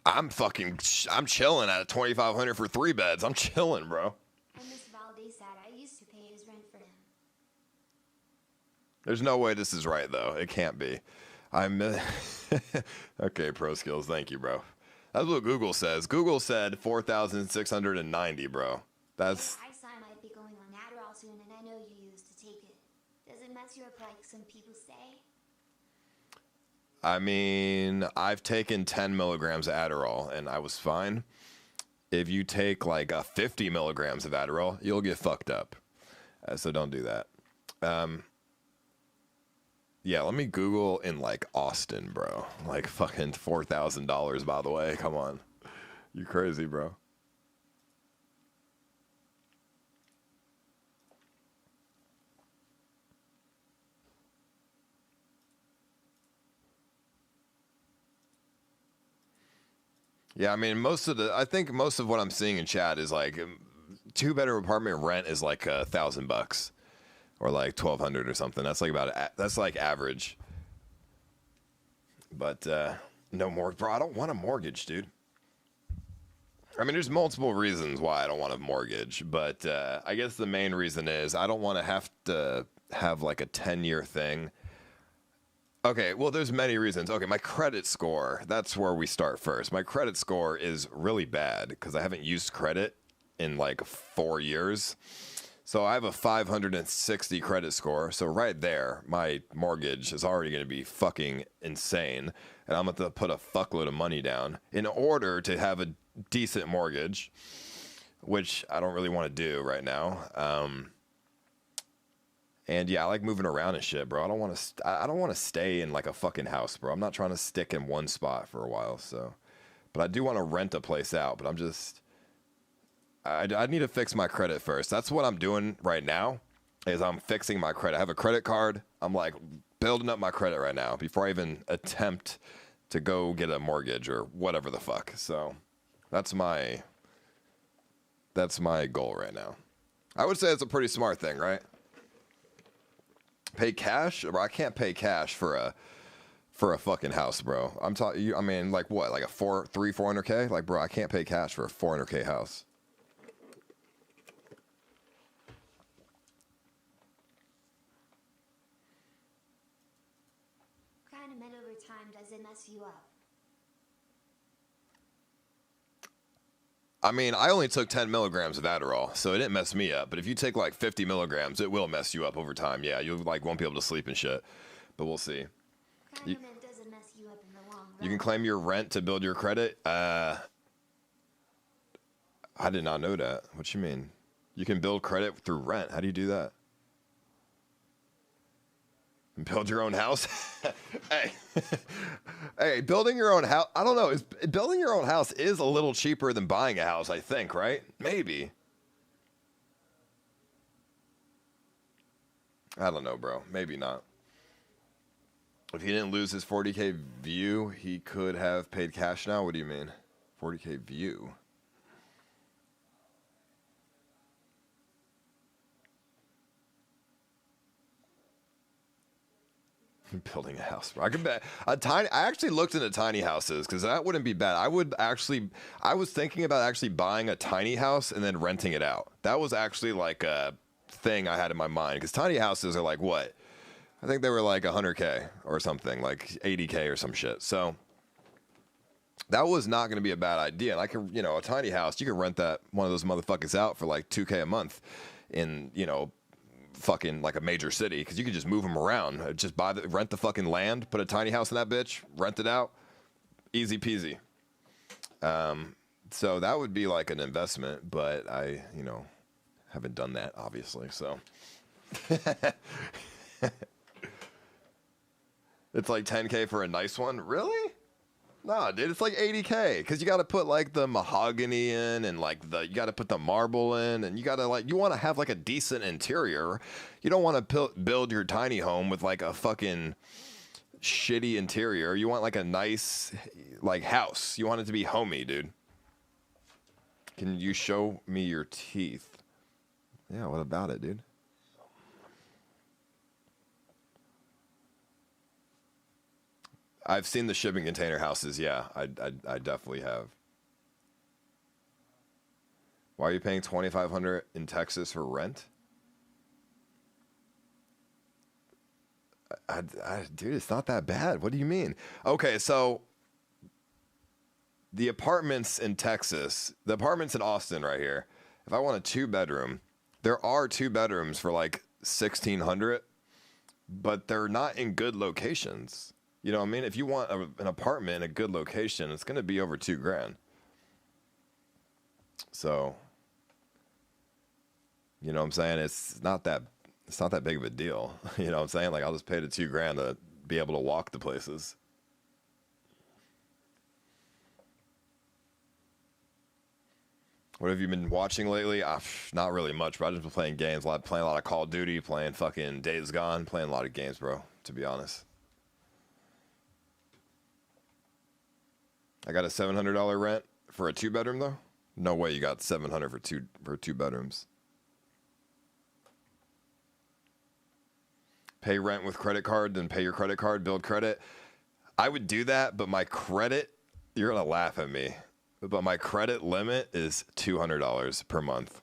I'm chilling at 2,500 for 3 beds. I'm chilling, bro. And Miss Valdez said I used to pay his rent for him. There's no way this is right, though. It can't be. Okay, Pro Skills. Thank you, bro. That's what Google says. Google said 4,690, bro. That's... I saw might be going on Adderall soon, and I know you used to take it. Does it mess you up like some people say? I mean, I've taken 10 milligrams of Adderall, and I was fine. If you take like 50 milligrams of Adderall, you'll get fucked up. So don't do that. Yeah, let me Google in like Austin, bro. Like fucking $4,000, by the way. Come on. You crazy, bro. Yeah, I mean, I think most of what I'm seeing in chat is like 2-bedroom apartment rent is like $1,000 or like 1,200 or something. That's like that's like average. But no more, bro. I don't want a mortgage, dude. I mean, there's multiple reasons why I don't want a mortgage, but I guess the main reason is I don't want to have like a 10-year thing. Okay, well, there's many reasons. Okay, my credit score, that's where we start first. My credit score is really bad because I haven't used credit in like 4 years. So I have a 560 credit score. So right there, my mortgage is already going to be fucking insane. And I'm going to put a fuckload of money down in order to have a decent mortgage, which I don't really want to do right now. And yeah, I like moving around and shit, bro. I don't want to stay in like a fucking house, bro. I'm not trying to stick in one spot for a while, so. But I do want to rent a place out, but I need to fix my credit first. That's what I'm doing right now, is I'm fixing my credit. I have a credit card. I'm like building up my credit right now before I even attempt to go get a mortgage or whatever the fuck. So that's my goal right now. I would say it's a pretty smart thing, right? Pay cash? Bro, I can't pay cash for a fucking house, bro. I'm talking you. I mean, like what? Like a 400K? Like, bro, I can't pay cash for a 400K house. What kind of med over time does it mess you up? I mean, I only took 10 milligrams of Adderall, so it didn't mess me up. But if you take like 50 milligrams, it will mess you up over time. Yeah, you like won't be able to sleep and shit. But we'll see. What kind of med doesn't mess you up in the long run? You can claim your rent to build your credit. I did not know that. What you mean? You can build credit through rent. How do you do that? Build your own house? Hey. Hey, building your own house. I don't know. Building your own house is a little cheaper than buying a house, I think, right? Maybe. I don't know, bro. Maybe not. If he didn't lose his 40K view, he could have paid cash now. What do you mean? 40K view? Building a house, bro. I could bet I actually looked into tiny houses because that wouldn't be bad. I was thinking about actually buying a tiny house and then renting it out. That was actually like a thing I had in my mind because tiny houses are like what? I think they were like 100K or something, like 80K or some shit. So that was not going to be a bad idea. And I could, a tiny house, you could rent that one of those motherfuckers out for like 2K a month in, fucking like a major city, because you could just move them around. Just rent the fucking land, put a tiny house in that bitch, rent it out, easy peasy. So that would be like an investment, but I, haven't done that obviously. So it's like 10K for a nice one, really? No, dude, it's like 80K, because you got to put like the mahogany in, and like you got to put the marble in, and you got to you want to have like a decent interior. You don't want to build your tiny home with like a fucking shitty interior. You want like a nice like house. You want it to be homey, dude. Can you show me your teeth? Yeah, what about it, dude? I've seen the shipping container houses. Yeah, I definitely have. Why are you paying $2,500 in Texas for rent? Dude, it's not that bad. What do you mean? Okay, so the apartments in Texas, the apartments in Austin right here, if I want a 2-bedroom, there are 2 bedrooms for like $1,600, but they're not in good locations. You know what I mean? If you want an apartment in a good location, it's going to be over $2,000. So, you know what I'm saying? It's not that big of a deal. You know what I'm saying? Like, I'll just pay the $2,000 to be able to walk the places. What have you been watching lately? Not really much, bro. I've just been playing games. Playing a lot of Call of Duty, playing fucking Days Gone, playing a lot of games, bro, to be honest. I got a $700 rent for a 2-bedroom though. No way you got $700 for two bedrooms. Pay rent with credit card, then pay your credit card, build credit. I would do that, but my credit, you're gonna laugh at me, but my credit limit is $200 per month.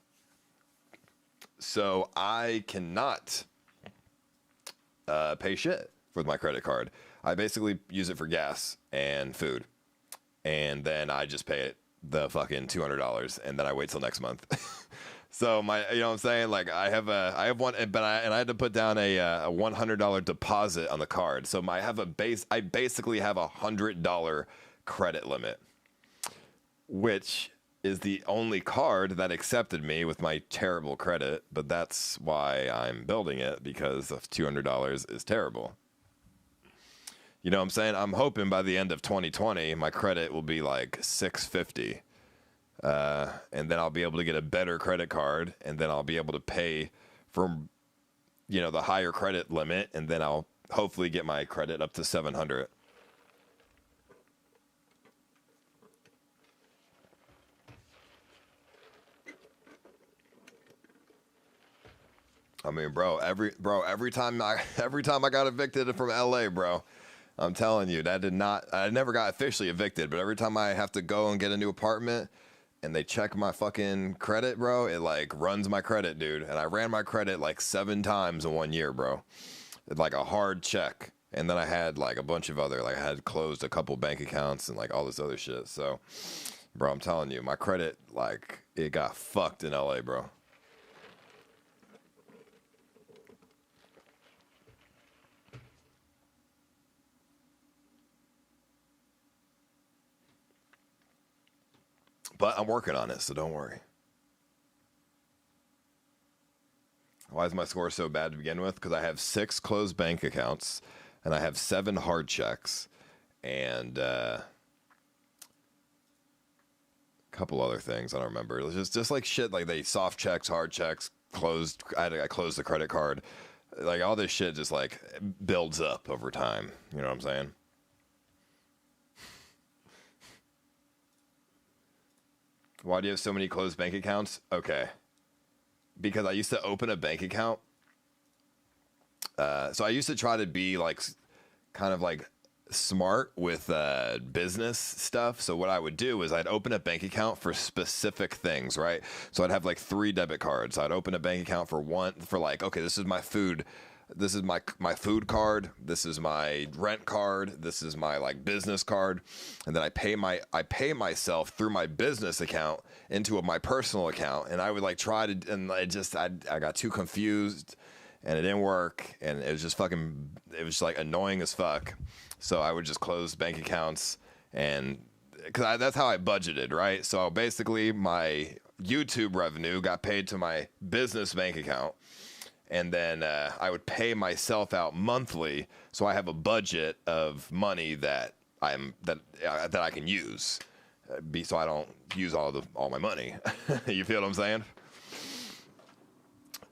So I cannot pay shit with my credit card. I basically use it for gas and food. And then I just pay it the fucking $200, and then I wait till next month. So you know what I'm saying? Like I have one, but I had to put down a $100 deposit on the card. So I basically have $100 credit limit, which is the only card that accepted me with my terrible credit. But that's why I'm building it, because of $200 is terrible. You know what I'm saying? I'm hoping by the end of 2020, my credit will be like 650. And then I'll be able to get a better credit card, and then I'll be able to pay for, the higher credit limit, and then I'll hopefully get my credit up to 700. I mean, bro, every time I got evicted from LA, bro, I'm telling you, I never got officially evicted, but every time I have to go and get a new apartment and they check my fucking credit, bro, it like runs my credit, dude. And I ran my credit like 7 times in 1 year, bro. It's like a hard check. And then I had like a bunch of other, like I had closed a couple bank accounts and like all this other shit. So, bro, I'm telling you, my credit, like, it got fucked in LA, bro. But I'm working on it, so don't worry. Why is my score so bad to begin with? Because I have 6 closed bank accounts, and I have 7 hard checks, and a couple other things I don't remember. It was just like shit, like they soft checks, hard checks, closed. I closed the credit card. Like all this shit just like builds up over time. You know what I'm saying? Why do you have so many closed bank accounts? Okay. Because I used to open a bank account. So I used to try to be like kind of like smart with business stuff. So what I would do is I'd open a bank account for specific things, right? So I'd have like 3 debit cards. I'd open a bank account for like, okay, this is my food. This is my food card. This is my rent card. This is my like business card. And then I pay myself through my business account into my personal account. And I would like try to, and I got too confused. and it didn't work, and it was just like annoying as fuck. So I would just close bank accounts, and because that's how I budgeted, right? So basically, my YouTube revenue got paid to my business bank account, and then I would pay myself out monthly, so I have a budget of money that I can use, so I don't use all my money. You feel what I'm saying?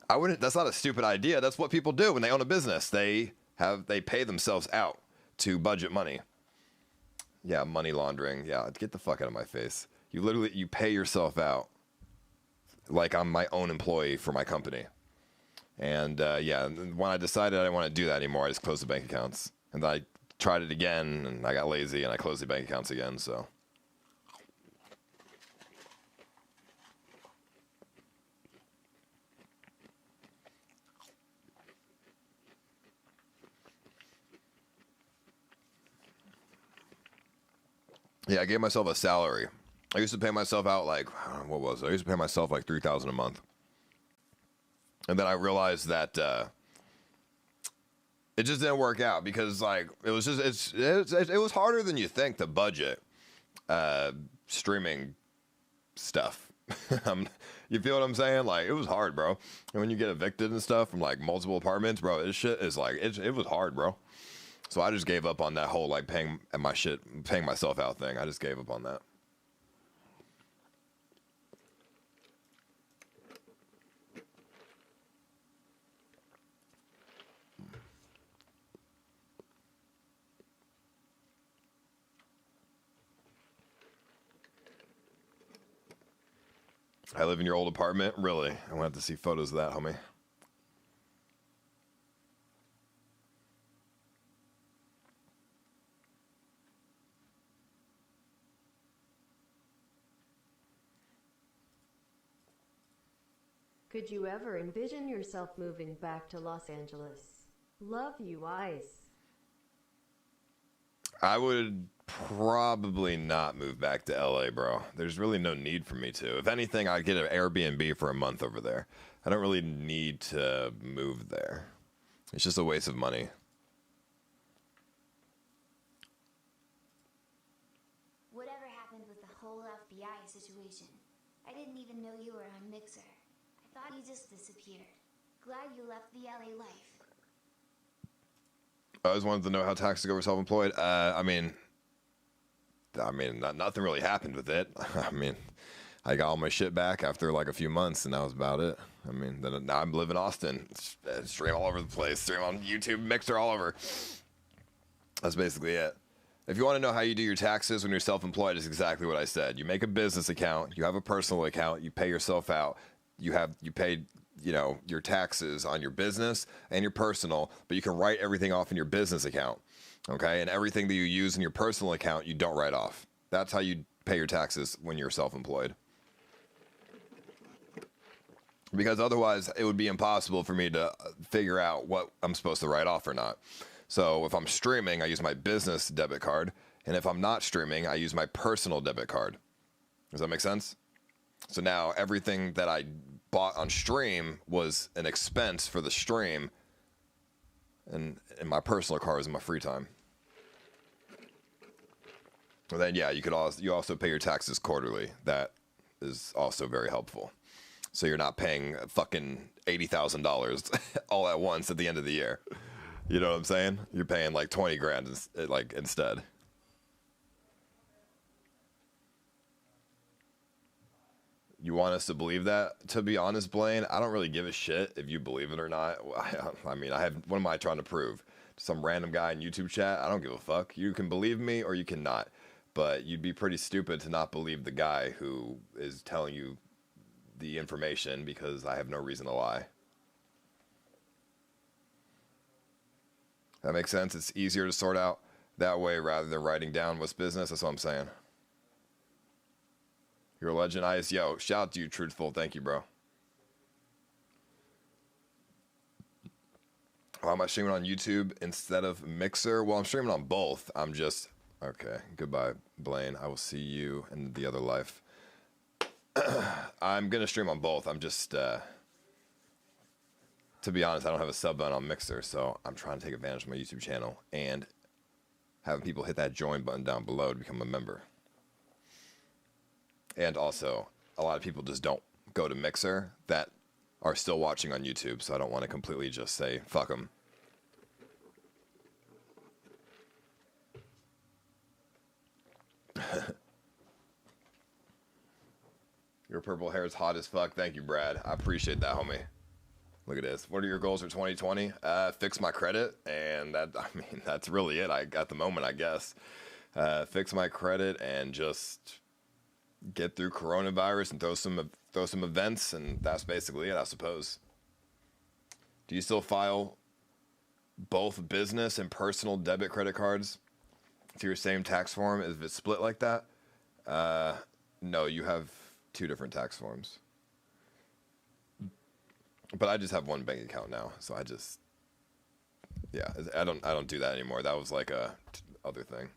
I wouldn't. That's not a stupid idea. That's what people do when they own a business. They pay themselves out to budget money. Yeah, money laundering. Yeah, get the fuck out of my face. You pay yourself out like I'm my own employee for my company. And yeah, when I decided I didn't want to do that anymore, I just closed the bank accounts. And then I tried it again, and I got lazy, and I closed the bank accounts again. So yeah, I gave myself a salary. I used to pay myself out like, what was it? I used to pay myself like $3,000 a month. And then I realized that it just didn't work out because like it was harder than you think to budget streaming stuff. You feel what I'm saying? Like it was hard, bro. And when you get evicted and stuff from like multiple apartments, bro, this shit is like it was hard, bro. So I just gave up on that whole like paying myself out thing. I just gave up on that. I live in your old apartment? Really? I want to see photos of that, homie. Could you ever envision yourself moving back to Los Angeles? Love you, Ice. I would probably not move back to LA, bro. There's really no need for me to. If anything, I'd get an Airbnb for a month over there. I don't really need to move there. It's just a waste of money. Whatever happened with the whole FBI situation? I didn't even know you were on Mixer. I thought you just disappeared. Glad you left the LA life. I always wanted to know how taxes go for self-employed. I mean, nothing really happened with it. I mean, I got all my shit back after like a few months, and that was about it. I mean, then now I'm living in Austin. Stream all over the place. Stream on YouTube, Mixer, all over. That's basically it. If you want to know how you do your taxes when you're self-employed, it's exactly what I said. You make a business account. You have a personal account. You pay yourself out. You pay, your taxes on your business and your personal, but you can write everything off in your business account. Okay. And everything that you use in your personal account, you don't write off. That's how you pay your taxes when you're self-employed. Because otherwise it would be impossible for me to figure out what I'm supposed to write off or not. So if I'm streaming, I use my business debit card. And if I'm not streaming, I use my personal debit card. Does that make sense? So now everything that I bought on stream was an expense for the stream, and my personal car is in my free time. And then yeah, you also pay your taxes quarterly. That is also very helpful. So you're not paying fucking $80,000 all at once at the end of the year. You know what I'm saying? You're paying like 20 grand like instead. You want us to believe that? To be honest, Blaine, I don't really give a shit if you believe it or not. I mean, what am I trying to prove? Some random guy in YouTube chat? I don't give a fuck. You can believe me or you cannot. But you'd be pretty stupid to not believe the guy who is telling you the information because I have no reason to lie. That makes sense? It's easier to sort out that way rather than writing down what's business. That's what I'm saying. You're a legend, Ice. Yo, shout out to you, Truthful. Thank you, bro. Why am I streaming on YouTube instead of Mixer? Well, I'm streaming on both. I'm just... Okay, goodbye, Blaine. I will see you in the other life. I'm going to stream on both. I'm just... to be honest, I don't have a sub button on Mixer, so I'm trying to take advantage of my YouTube channel and having people hit that join button down below to become a member. And also, a lot of people just don't go to Mixer that are still watching on YouTube, so I don't want to completely just say, fuck them. Your purple hair is hot as fuck. Thank you, Brad. I appreciate that, homie. Look at this. What are your goals for 2020? Fix my credit, and that's really it. At the moment, I guess. Fix my credit and just get through coronavirus and throw some events, and that's basically it, I suppose. Do you still file both business and personal debit credit cards to your same tax form? If it's split like that? No, you have 2 different tax forms. But I just have one bank account now, so I don't do that anymore. That was like a other thing.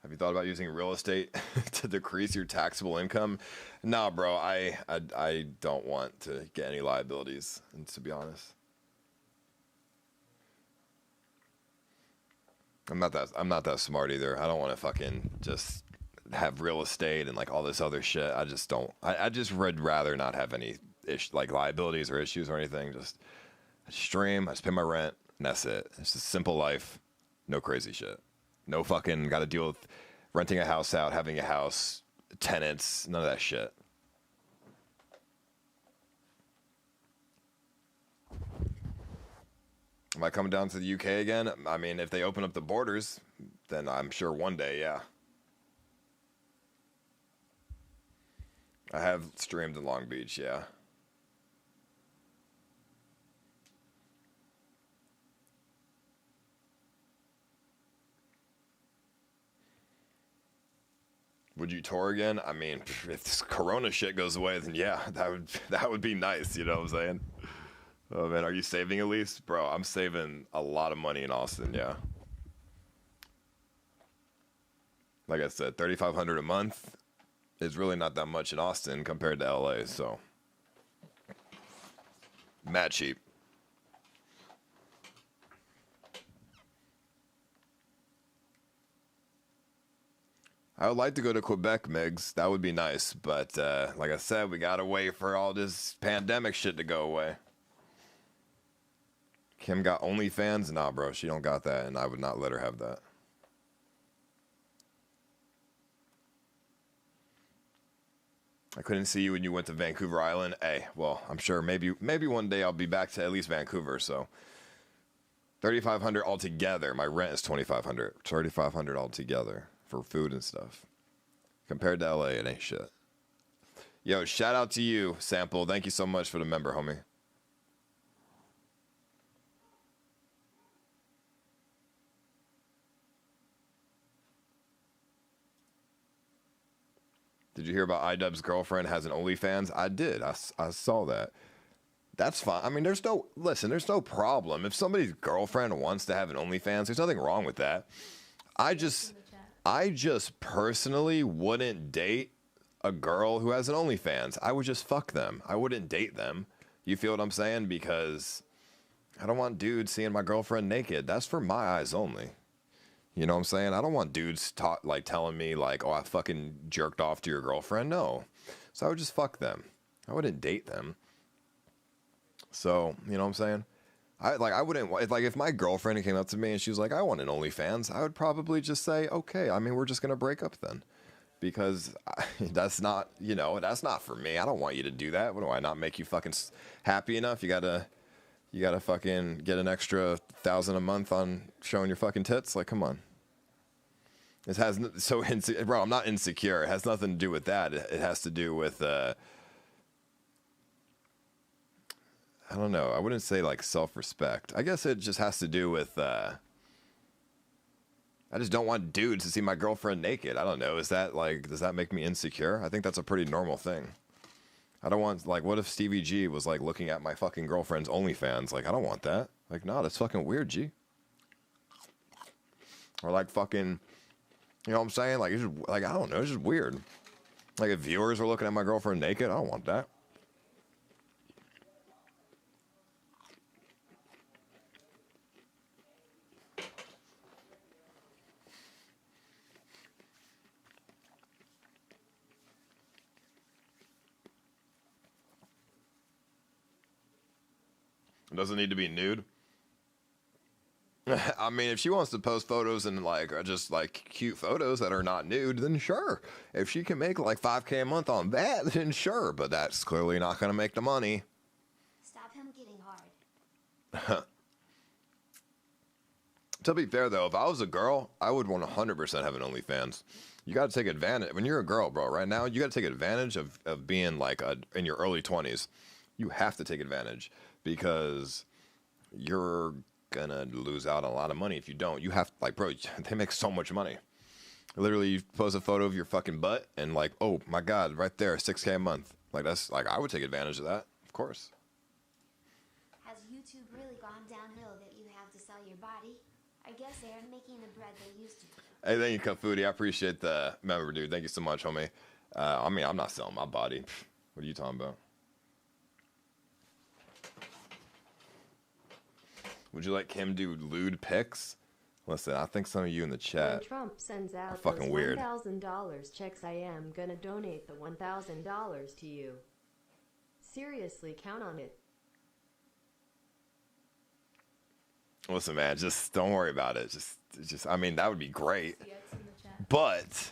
Have you thought about using real estate to decrease your taxable income? Nah, bro, I don't want to get any liabilities, and to be honest. I'm not that smart either. I don't want to fucking just have real estate and like all this other shit. I just don't. I just would rather not have any like liabilities or issues or anything. Just I stream, I just pay my rent, and that's it. It's just simple life, no crazy shit. No fucking got to deal with renting a house out, having a house, tenants, none of that shit. Am I coming down to the UK again? I mean, if they open up the borders, then I'm sure one day, yeah. I have streamed in Long Beach, yeah. Would you tour again? I mean, if this Corona shit goes away, then yeah, that would be nice. You know what I'm saying? Oh man, are you saving at least, bro? I'm saving a lot of money in Austin. Yeah. Like I said, $3,500 a month is really not that much in Austin compared to LA. So, mad cheap. I would like to go to Quebec, Migs. That would be nice. But like I said, we got to wait for all this pandemic shit to go away. Kim got OnlyFans? Nah, bro. She don't got that, and I would not let her have that. I couldn't see you when you went to Vancouver Island. Hey, well, I'm sure maybe one day I'll be back to at least Vancouver, so... $3,500 altogether. My rent is $2,500. $3,500 altogether for food and stuff. Compared to LA, it ain't shit. Yo, shout out to you, Sample. Thank you so much for the member, homie. Did you hear about iDubbbz's girlfriend has an OnlyFans? I did. I saw that. That's fine. I mean, there's no problem. If somebody's girlfriend wants to have an OnlyFans, there's nothing wrong with that. I just personally wouldn't date a girl who has an OnlyFans. I would just fuck them. I wouldn't date them. You feel what I'm saying? Because I don't want dudes seeing my girlfriend naked. That's for my eyes only. You know what I'm saying? I don't want dudes telling me like, oh, I fucking jerked off to your girlfriend. No. So I would just fuck them. I wouldn't date them. So, you know what I'm saying? I wouldn't, like, if my girlfriend came up to me and she was like, I want an OnlyFans, I would probably just say, okay, I mean, we're just going to break up then. Because that's not, that's not for me. I don't want you to do that. What do I not make you fucking happy enough? You gotta fucking get an extra $1,000 a month on showing your fucking tits? Like, come on. Bro, I'm not insecure. It has nothing to do with that. It has to do with, I don't know. I wouldn't say like self-respect. I guess it just has to do with, I just don't want dudes to see my girlfriend naked. I don't know. Does that make me insecure? I think that's a pretty normal thing. I don't want, like, what if Stevie G was like looking at my fucking girlfriend's OnlyFans? Like, I don't want that. Like, no, that's fucking weird, G. Or like fucking, you know what I'm saying? Like, it's just, like, I don't know. It's just weird. Like if viewers were looking at my girlfriend naked, I don't want that. It doesn't need to be nude. I mean, if she wants to post photos and like just like cute photos that are not nude, then sure. If she can make like $5K a month on that, then sure. But that's clearly not going to make the money. Stop him getting hard. To be fair though, if I was a girl, I would 100% have an OnlyFans. You got to take advantage. When you're a girl, bro, right now, you got to take advantage of being like in your early 20s. You have to take advantage because you're gonna lose out on a lot of money if you don't. You have, like, bro, they make so much money. Literally, you post a photo of your fucking butt and like, oh my god, right there, $6K a month. Like, that's like, I would take advantage of that, of course. Has YouTube really gone downhill that you have to sell your body? I guess they aren't making the bread they used to. Hey, thank you, Kafudi. I appreciate the member, dude. Thank you so much, homie. I mean, I'm not selling my body. What are you talking about? Would you like him do lewd pics? Listen, I think some of you in the When chat Trump sends are out fucking those weird. $1,000 checks, I am gonna donate the $1,000 to you. Seriously, count on it. Listen, man, just don't worry about it. Just, I mean, that would be great. Yeah, it's in the chat. But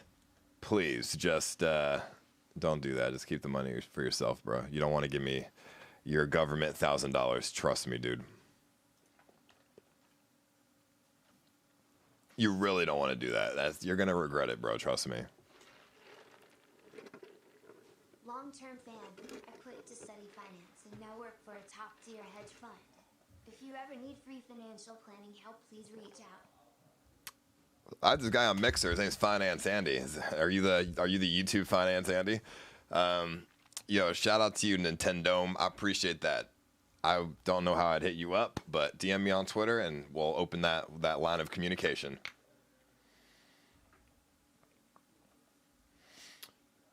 please, just don't do that. Just keep the money for yourself, bro. You don't want to give me your government $1,000. Trust me, dude. You really don't want to do that. You're gonna regret it, bro. Trust me. Long-term fan, I quit to study finance and now work for a top-tier hedge fund. If you ever need free financial planning help, please reach out. I have this guy on Mixer. His name's Finance Andy. Are you the YouTube Finance Andy? Yo, shout out to you, Nintendo. I appreciate that. I don't know how I'd hit you up, but DM me on Twitter and we'll open that line of communication.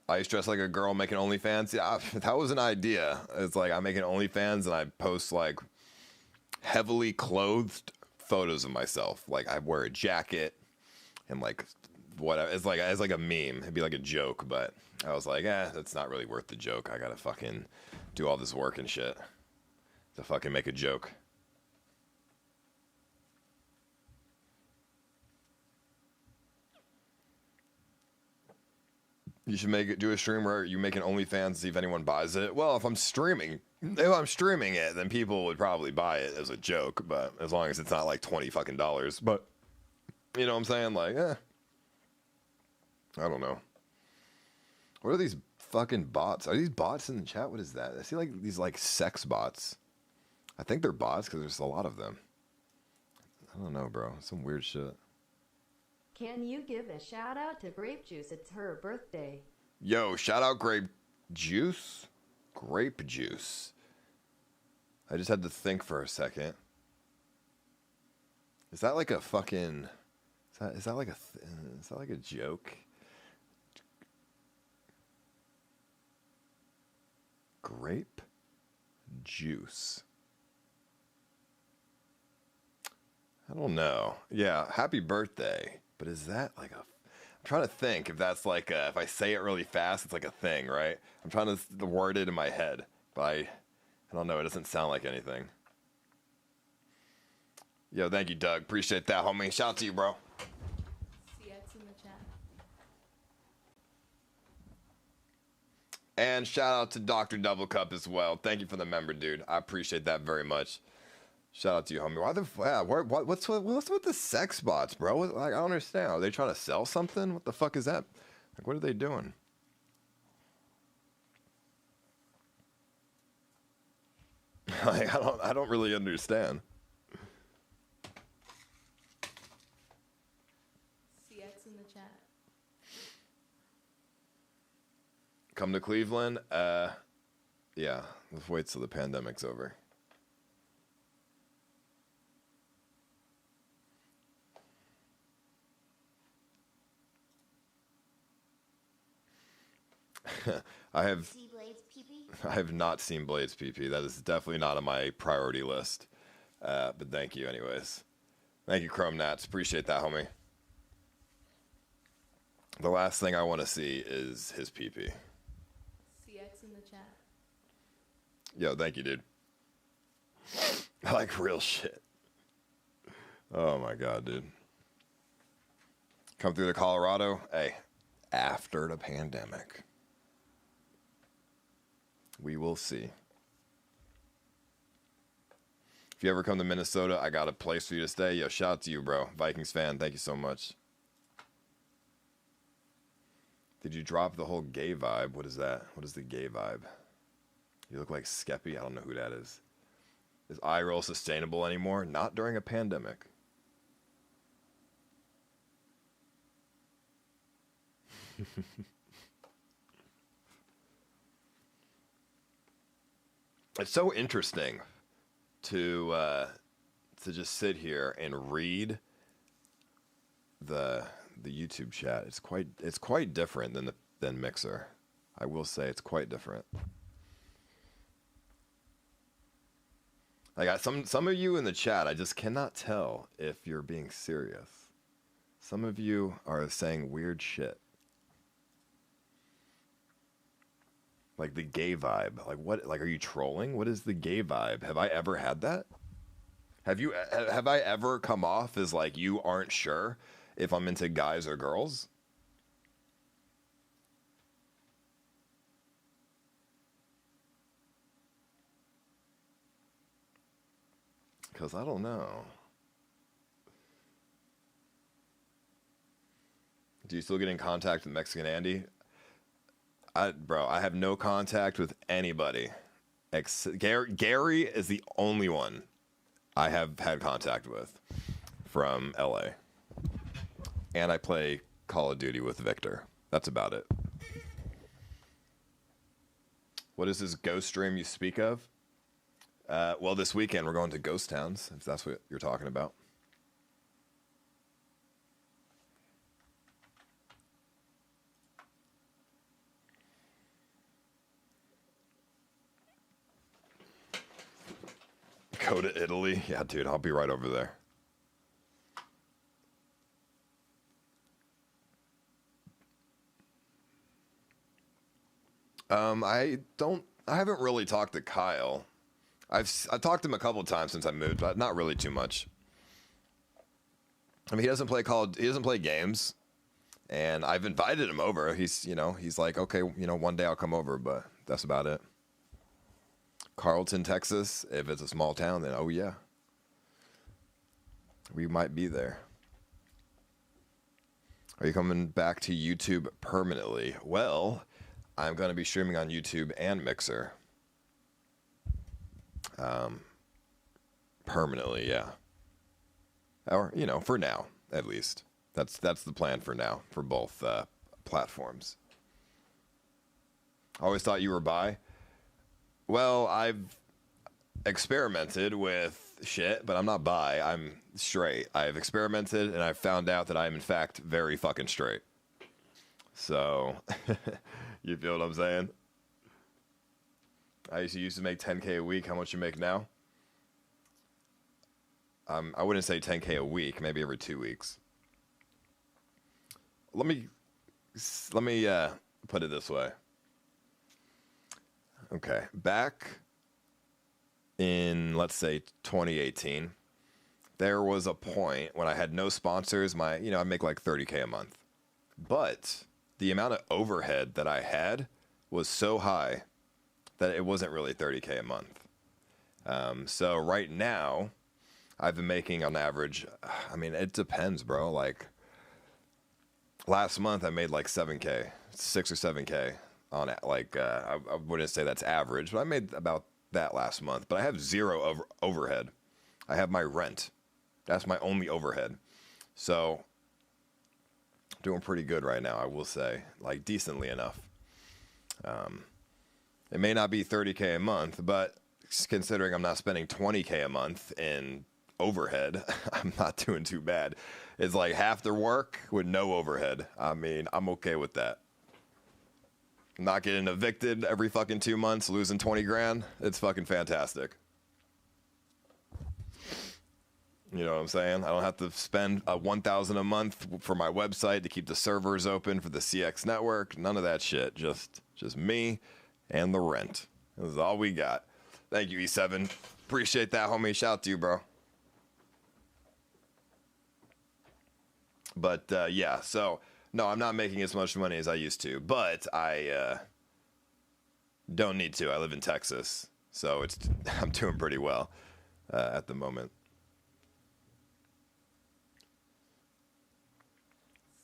I used to dress like a girl making OnlyFans. Yeah, that was an idea. It's like I make an OnlyFans and I post like heavily clothed photos of myself. Like I wear a jacket and like whatever. It's like a meme. It'd be like a joke, but I was like, that's not really worth the joke. I gotta fucking do all this work and shit to fucking make a joke. You should do a stream where you make an OnlyFans, see if anyone buys it. Well, if I'm streaming it, then people would probably buy it as a joke. But as long as it's not like $20 fucking. But you know what I'm saying? Like, I don't know. What are these fucking bots? Are these bots in the chat? What is that? I see like these like sex bots. I think they're bots because there's a lot of them. I don't know, bro. Some weird shit. Can you give a shout out to Grape Juice? It's her birthday. Yo, shout out Grape Juice. Grape Juice. I just had to think for a second. Is that like a fucking? Is that like a joke? Grape Juice. I don't know. Yeah, happy birthday. But is that like a... I'm trying to think if that's like a... If I say it really fast, it's like a thing, right? I'm trying to word it in my head. But I don't know. It doesn't sound like anything. Yo, thank you, Doug. Appreciate that, homie. Shout out to you, bro. Yeah, it's in the chat. And shout out to Dr. Double Cup as well. Thank you for the member, dude. I appreciate that very much. Shout out to you, homie. What's with the sex bots, bro? Like, I don't understand. Are they trying to sell something? What the fuck is that? Like, what are they doing? Like, I don't really understand. Yeah, it's in the chat. Come to Cleveland? Yeah. Let's wait till the pandemic's over. I have See Blade's pee-pee? I have not seen Blade's PP. That is definitely not on my priority list. But thank you anyways. Thank you, Chrome Nats. Appreciate that, homie. The last thing I want to see is his PP. CX in the chat. Yo, thank you, dude. Like real shit. Oh my god, dude. Come through to Colorado. Hey, after the pandemic. We will see. If you ever come to Minnesota, I got a place for you to stay. Yo, shout out to you, bro. Vikings fan, thank you so much. Did you drop the whole gay vibe? What is that? What is the gay vibe? You look like Skeppy. I don't know who that is. Is eye roll sustainable anymore? Not during a pandemic. It's so interesting to just sit here and read the YouTube chat. It's quite different than Mixer. I will say it's quite different. I got some of you in the chat. I just cannot tell if you're being serious. Some of you are saying weird shit. Like the gay vibe. Like what? Like, are you trolling? What is the gay vibe? Have I ever had that? Have I ever come off as like you aren't sure if I'm into guys or girls? Because I don't know. Do you still get in contact with Mexican Andy? Bro, I have no contact with anybody. Gary is the only one I have had contact with from LA. And I play Call of Duty with Victor. That's about it. What is this ghost stream you speak of? Well, this weekend we're going to ghost towns, if that's what you're talking about. Go to Italy? Yeah, dude, I'll be right over there. I haven't really talked to Kyle. I've talked to him a couple of times since I moved, but not really too much. I mean, he doesn't play games, and I've invited him over. He's like, okay, one day I'll come over, but that's about it. Carlton, Texas, if it's a small town, then oh yeah. We might be there. Are you coming back to YouTube permanently? Well, I'm going to be streaming on YouTube and Mixer. Permanently, yeah. Or, for now, at least. That's the plan for now, for both platforms. I always thought you were bi. Well, I've experimented with shit, but I'm not bi. I'm straight. I've experimented, and I've found out that I'm, in fact, very fucking straight. So, you feel what I'm saying? I used to make $10K a week. How much you make now? I wouldn't say $10K a week. Maybe every 2 weeks. Let me put it this way. Okay, back in, let's say, 2018, there was a point when I had no sponsors. I make like $30K a month. But the amount of overhead that I had was so high that it wasn't really $30K a month. So right now, I've been making on average, it depends, bro. Like, last month I made like 7K, 6 or 7K. On like I wouldn't say that's average, but I made about that last month. But I have zero overhead. I have my rent. That's my only overhead. So doing pretty good right now, I will say, like decently enough. It may not be $30K a month, but considering I'm not spending $20K a month in overhead, I'm not doing too bad. It's like half the work with no overhead. I'm okay with that. Not getting evicted every fucking 2 months, losing 20 grand. It's fucking fantastic. You know what I'm saying? I don't have to spend $1,000 a month for my website to keep the servers open for the CX network. None of that shit. Just me and the rent. This is all we got. Thank you, E7. Appreciate that, homie. Shout out to you, bro. But yeah, so no, I'm not making as much money as I used to, but I don't need to. I live in Texas, so I'm doing pretty well at the moment.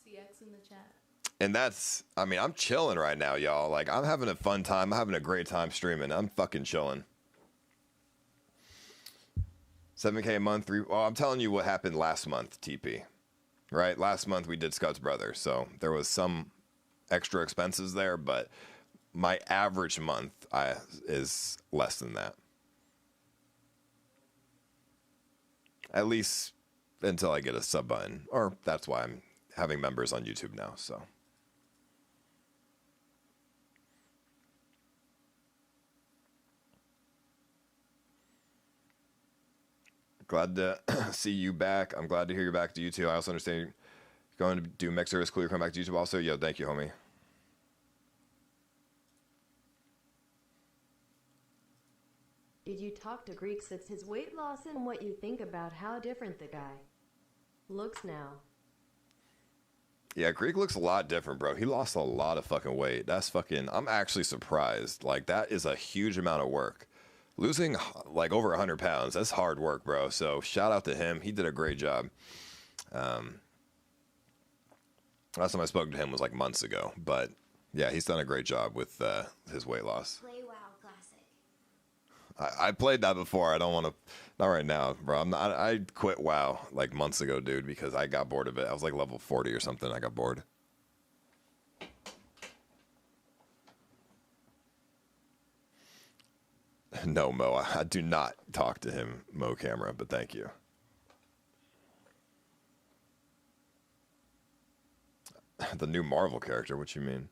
CX in the chat. And that's, I mean, I'm chilling right now, y'all. Like, I'm having a fun time. I'm having a great time streaming. I'm fucking chilling. 7K a month. Well, I'm telling you what happened last month, TP. Right? Last month we did Scuffed Brother, so there was some extra expenses there, but my average month is less than that. At least until I get a sub button. Or that's why I'm having members on YouTube now, so. Glad to see you back. I'm glad to hear you're back to YouTube. I also understand you're going to do Mixer. It's cool you're coming back to YouTube also. Yo, thank you, homie. Did you talk to Greek since his weight loss and what you think about how different the guy looks now? Yeah, Greek looks a lot different, bro. He lost a lot of fucking weight. That's fucking, I'm actually surprised. Like, that is a huge amount of work. Losing like over 100 pounds, that's hard work, bro. So shout out to him. He did a great job. Last time I spoke to him was like months ago, but yeah, he's done a great job with his weight loss. Play WoW Classic. I played that before. I don't want to, not right now, bro. I quit WoW like months ago, dude, because I got bored of it. I was like level 40 or something. I got bored. No, Mo, I do not talk to him, Mo Camera, but thank you. The new Marvel character, what you mean?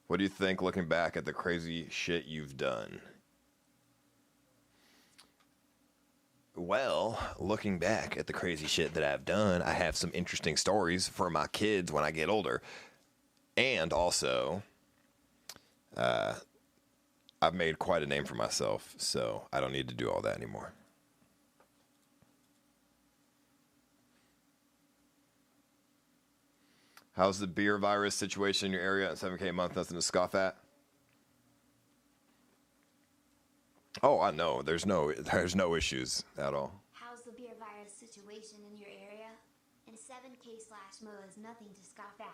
What do you think looking back at the crazy shit you've done? Well, looking back at the crazy shit that I've done, I have some interesting stories for my kids when I get older. And also, I've made quite a name for myself, so I don't need to do all that anymore. How's the beer virus situation in your area at 7K a month? Nothing to scoff at? Oh, I know. There's no issues at all. How's the beer virus situation in your area? And 7K/Mo is nothing to scoff at.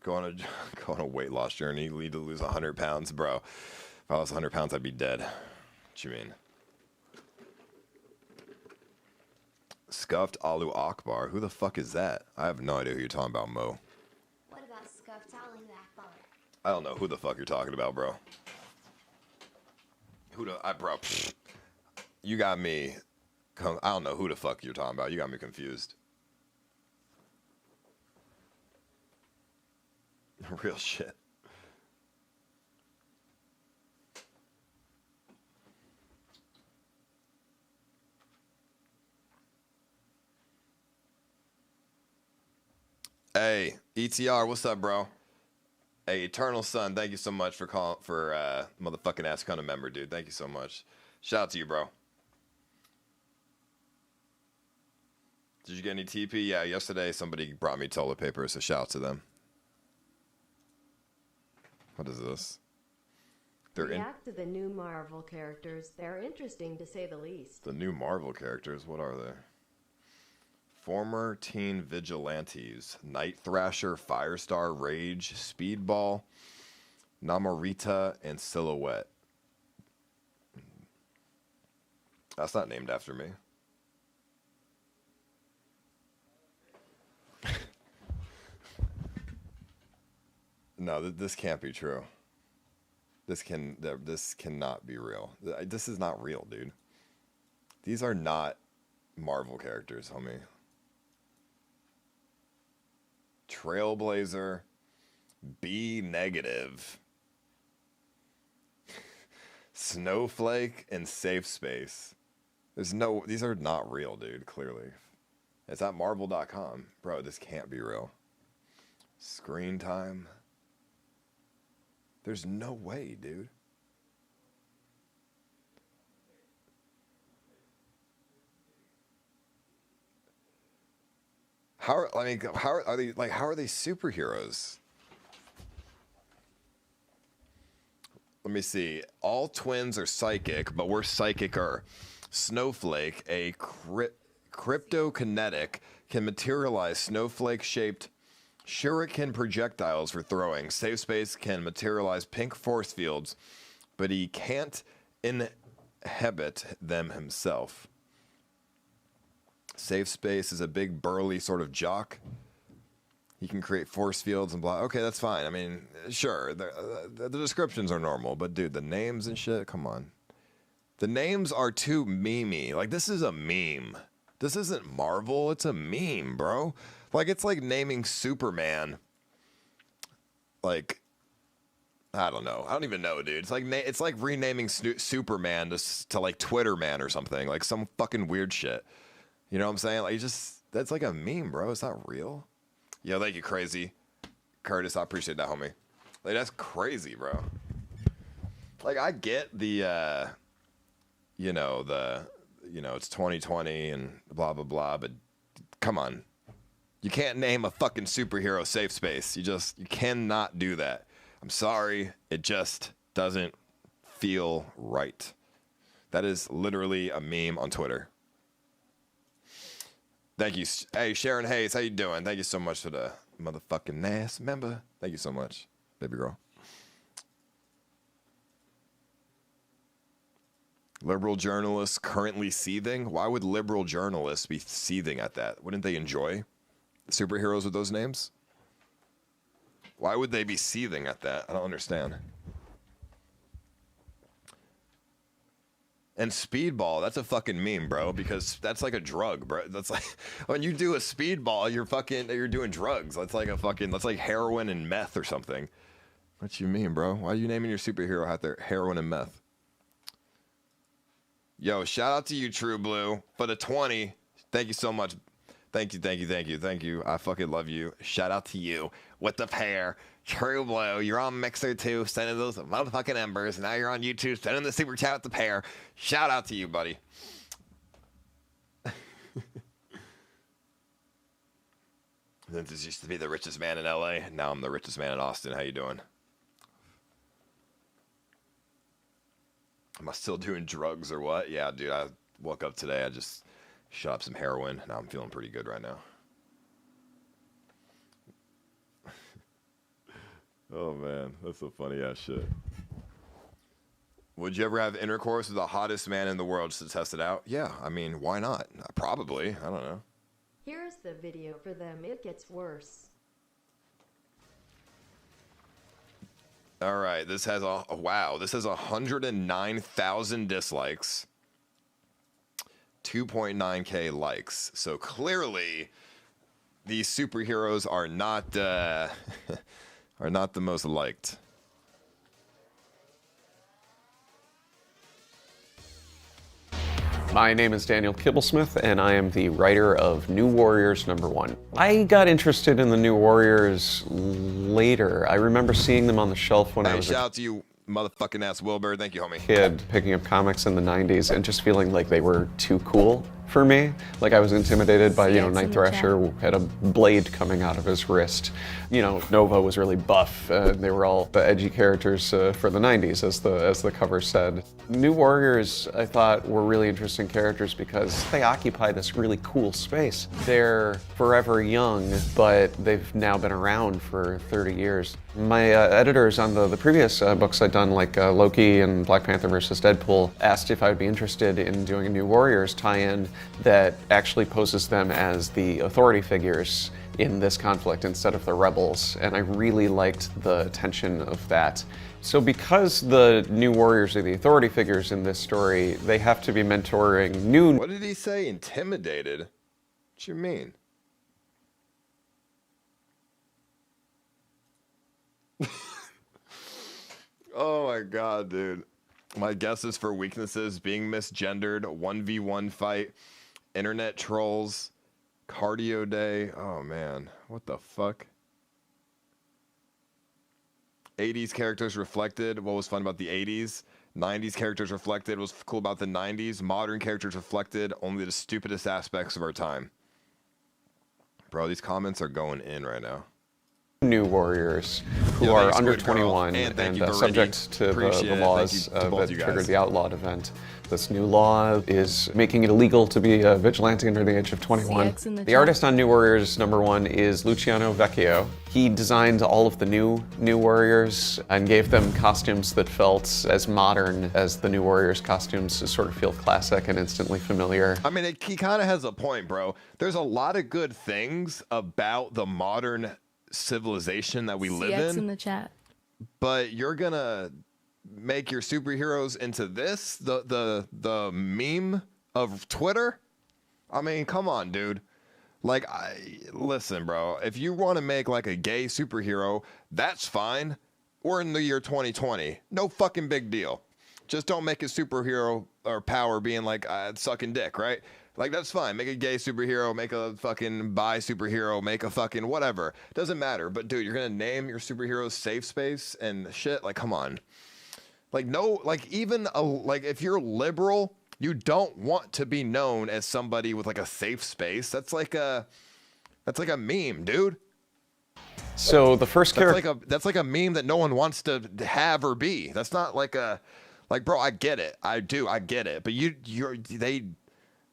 Go on a weight loss journey, you need to lose 100 pounds, bro. If I lost 100 pounds, I'd be dead. What you mean? Scuffed Alu Akbar. Who the fuck is that? I have no idea who you're talking about, Mo. What about Scuffed Alu Akbar? I don't know who the fuck you're talking about, bro. Bro, you got me. I don't know who the fuck you're talking about. You got me confused. Real shit. Hey, ETR, what's up, bro? Hey, Eternal Sun, thank you so much for calling for motherfucking Ask Kind of member, dude. Thank you so much. Shout out to you, bro. Did you get any TP? Yeah, yesterday somebody brought me toilet paper, so shout out to them. What is this? React to the new Marvel characters. They're interesting to say the least. The new Marvel characters, what are they? Former teen vigilantes. Night Thrasher, Firestar, Rage, Speedball, Namorita, and Silhouette. That's not named after me. No, this can't be true. This cannot be real. This is not real, dude. These are not Marvel characters, homie. Trailblazer, B negative, Snowflake, and Safe Space. These are not real, dude, clearly. It's at marvel.com. Bro, this can't be real. Screen time. There's no way, dude. How are they superheroes? Let me see. All twins are psychic, but we're psychicer. Snowflake, a cryptokinetic, can materialize snowflake-shaped shuriken projectiles for throwing. Safe Space can materialize pink force fields, but he can't inhabit them himself. Safe Space is a big, burly sort of jock. He can create force fields and blah. Okay, that's fine. I mean, sure, the descriptions are normal, but dude, the names and shit, come on. The names are too memey. Like, this is a meme. This isn't Marvel. It's a meme, bro. Like, it's like naming Superman. Like, I don't know. I don't even know, dude. It's like renaming Superman to like Twitter Man or something. Like some fucking weird shit. You know what I'm saying? Like, that's like a meme, bro. It's not real. Yo, thank you, Crazy Curtis. I appreciate that, homie. Like, that's crazy, bro. Like, I get the, it's 2020 and blah, blah, blah, but come on. You can't name a fucking superhero Safe Space. You cannot do that. I'm sorry. It just doesn't feel right. That is literally a meme on Twitter. Thank you. Hey, Sharon Hayes, how you doing? Thank you so much for the motherfucking NAS member. Thank you so much, baby girl. Liberal journalists currently seething? Why would liberal journalists be seething at that? Wouldn't they enjoy superheroes with those names? Why would they be seething at that? I don't understand. And speedball, that's a fucking meme, bro, because that's like a drug, bro. That's like, when you do a speedball, you're doing drugs. That's like heroin and meth or something. What you mean, bro? Why are you naming your superhero out there heroin and meth? Yo, shout out to you, True Blue, for the 20. Thank you so much. Thank you. I fucking love you. Shout out to you with the pair. True Blue, you're on Mixer too, sending those motherfucking embers. Now you're on YouTube, sending the super chat with the pair. Shout out to you, buddy. This used to be the richest man in LA. Now I'm the richest man in Austin. How you doing? Am I still doing drugs or what? Yeah, dude, I woke up today. I just shot up some heroin. Now I'm feeling pretty good right now. Oh, man. That's some funny ass shit. Would you ever have intercourse with the hottest man in the world just to test it out? Yeah, I mean, why not? Probably. I don't know. Here's the video for them. It gets worse. All right. This has this has 109,000 dislikes. 2.9K likes. So clearly these superheroes are not are not the most liked. My name is Daniel Kibblesmith, and I am the writer of New Warriors #1. I got interested in the New Warriors later. I remember seeing them on the shelf when I was shout out to you, motherfucking ass Wilbur. Thank you, homie. Kid, picking up comics in the 90s and just feeling like they were too cool for me. Like I was intimidated by, Night Thrasher who had a blade coming out of his wrist. Nova was really buff. They were all the edgy characters for the 90s, as the cover said. New Warriors, I thought, were really interesting characters because they occupy this really cool space. They're forever young, but they've now been around for 30 years. My editors on the previous books I'd done, like Loki and Black Panther vs. Deadpool, asked if I'd be interested in doing a New Warriors tie-in that actually poses them as the authority figures in this conflict instead of the rebels, and I really liked the tension of that. So because the New Warriors are the authority figures in this story, they have to be mentoring new... What did he say? Intimidated? What you mean? my god, dude. My guesses for weaknesses: being misgendered, 1v1 fight, internet trolls, cardio day. Oh man, what the fuck? 80s characters reflected. What was fun about the 80s? 90s characters reflected. What's cool about the 90s? Modern characters reflected only the stupidest aspects of our time. Bro, these comments are going in right now. New warriors who are under 21 and subject to the laws that triggered the outlawed event. This new law is making it illegal to be a vigilante under the age of 21. The artist on New Warriors #1 is Luciano Vecchio. He designed all of the new Warriors and gave them costumes that felt as modern as the New Warriors costumes to sort of feel classic and instantly familiar. I mean, he kind of has a point, bro. There's a lot of good things about the modern civilization that we live in the chat. But you're gonna make your superheroes into this, the meme of Twitter? I mean, come on, dude. Like, listen, bro. If you want to make like a gay superhero, that's fine. We're in the year 2020. No fucking big deal. Just don't make a superhero or power being like sucking dick, right? Like, that's fine. Make a gay superhero, make a fucking bi superhero, make a fucking whatever. Doesn't matter. But, dude, you're going to name your superheroes Safe Space and shit? Like, come on. Like, no, like, even, like, if you're liberal, you don't want to be known as somebody with, like, a safe space. That's like a meme, dude. So, the first character... That's like a meme that no one wants to have or be. That's not like a... Like, bro, I get it. I get it. But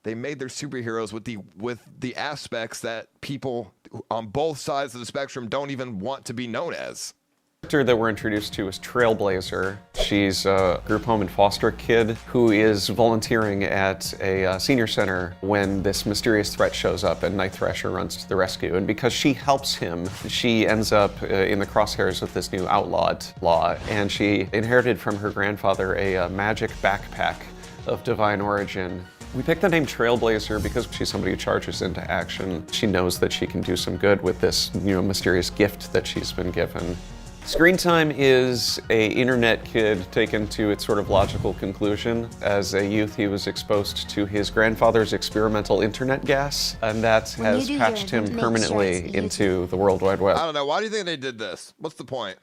they made their superheroes with the aspects that people on both sides of the spectrum don't even want to be known as. The character that we're introduced to is Trailblazer. She's a group home and foster kid who is volunteering at a senior center when this mysterious threat shows up and Night Thrasher runs to the rescue. And because she helps him, she ends up in the crosshairs with this new outlawed law. And she inherited from her grandfather a magic backpack of divine origin. We picked the name Trailblazer because she's somebody who charges into action. She knows that she can do some good with this, mysterious gift that she's been given. Screen time is an internet kid taken to its sort of logical conclusion. As a youth, he was exposed to his grandfather's experimental internet gas, and that has patched him permanently into the World Wide Web. I don't know. Why do you think they did this? What's the point?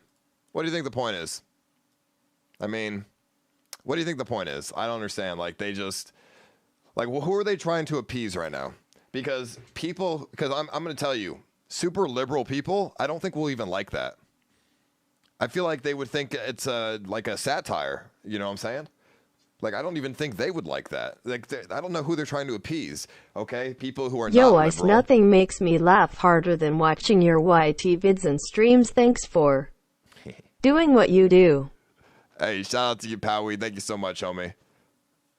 What do you think the point is? I mean, what do you think the point is? I don't understand. Like, they just... Like, well, who are they trying to appease right now? Because I'm going to tell you, super liberal people, I don't think will even like that. I feel like they would think it's like a satire. You know what I'm saying? Like, I don't even think they would like that. Like, I don't know who they're trying to appease. Okay, people who are not liberal. Ice, nothing makes me laugh harder than watching your YT vids and streams. Thanks for doing what you do. Hey, shout out to you, Powie. Thank you so much, homie.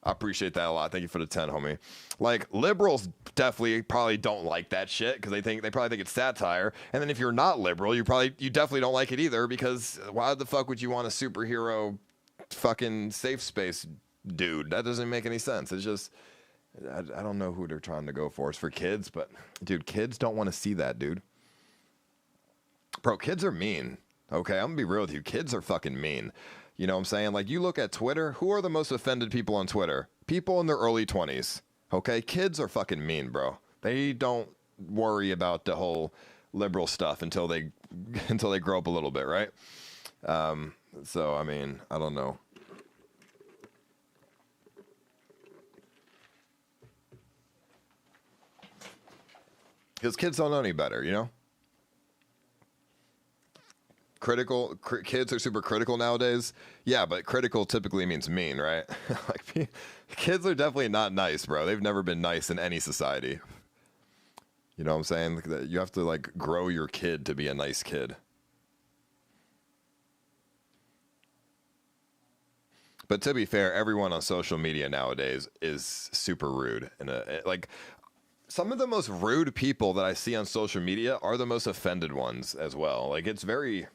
I appreciate that a lot. Thank you for the 10, homie. Like, liberals probably don't like that shit because they probably think it's satire. And then if you're not liberal, you definitely don't like it either, because why the fuck would you want a superhero fucking safe space dude? That doesn't make any sense. It's just, I don't know who they're trying to go for. It's for kids, but dude, kids don't want to see that, dude. Bro, kids are mean. Okay, I'm gonna be real with you. Kids are fucking mean. You know what I'm saying? Like, you look at Twitter, who are the most offended people on Twitter? People in their early 20s. Okay? Kids are fucking mean, bro. They don't worry about the whole liberal stuff until they grow up a little bit, right? So, I mean, I don't know. Because kids don't know any better, you know? Kids are super critical nowadays. Yeah, but critical typically means mean, right? Like, kids are definitely not nice, bro. They've never been nice in any society. You know what I'm saying? You have to, like, grow your kid to be a nice kid. But to be fair, everyone on social media nowadays is super rude. And like, some of the most rude people that I see on social media are the most offended ones as well. Like, it's very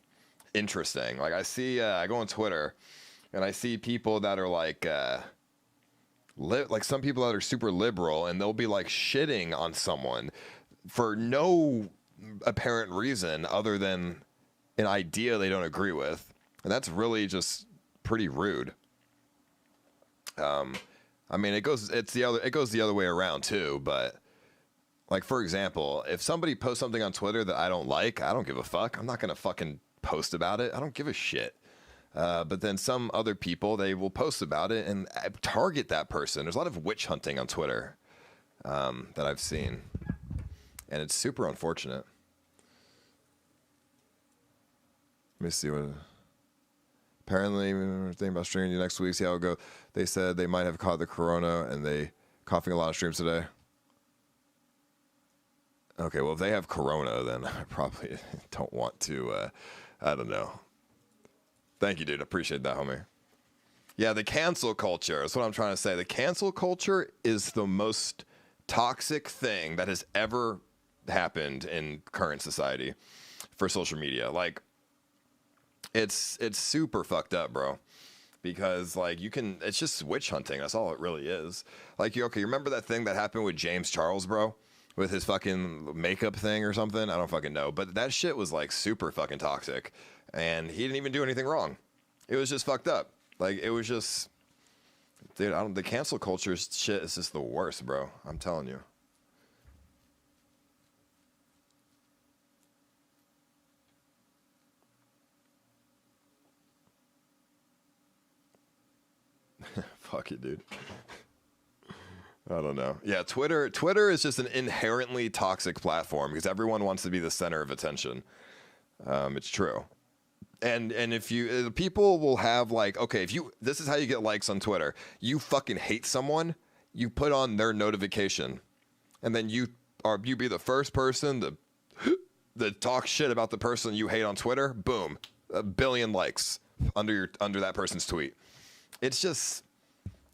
interesting. Like, I go on Twitter and I see people that are like some people that are super liberal, and they'll be like shitting on someone for no apparent reason other than an idea they don't agree with. And that's really just pretty rude. I mean, it goes the other way around too, but like, for example, if somebody posts something on Twitter that I don't like, I don't give a fuck. I'm not going to fucking post about it. I don't give a shit. But then some other people, they will post about it and target that person. There's a lot of witch hunting on Twitter that I've seen. And it's super unfortunate. Let me see what... Apparently, we're thinking about streaming you next week, see how it go. They said they might have caught the corona and they coughing a lot of streams today. Okay, well, if they have corona, then I probably don't want to, I don't know. Thank you, dude. I appreciate that, homie. Yeah, the cancel culture is what I'm trying to say. The cancel culture is the most toxic thing that has ever happened in current society for social media. Like, it's super fucked up, bro. Because, like, it's just witch hunting. That's all it really is. Like, you remember that thing that happened with James Charles, bro? With his fucking makeup thing or something? I don't fucking know. But that shit was, like, super fucking toxic. And he didn't even do anything wrong. It was just fucked up. Like, it was just... Dude, the cancel culture shit is just the worst, bro. I'm telling you. Fuck it, dude. I don't know. Yeah, Twitter is just an inherently toxic platform because everyone wants to be the center of attention. It's true. And if people will have like, okay, this is how you get likes on Twitter. You fucking hate someone, you put on their notification, and then you be the first person that talk shit about the person you hate on Twitter. Boom, 1 billion likes under that person's tweet.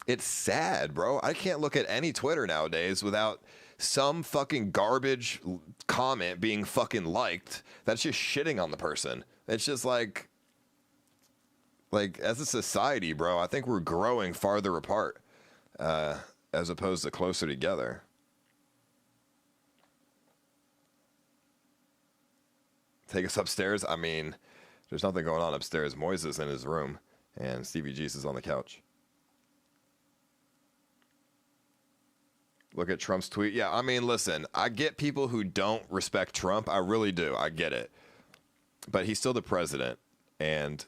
It's sad, bro. I can't look at any Twitter nowadays without some fucking garbage comment being fucking liked. That's just shitting on the person. It's just like as a society, bro, I think we're growing farther apart as opposed to closer together. Take us upstairs. I mean, there's nothing going on upstairs. Moise is in his room, and Stevie G's is on the couch. Look at Trump's tweet. Yeah, I mean, listen, I get people who don't respect Trump. I really do. I get it. But he's still the president, and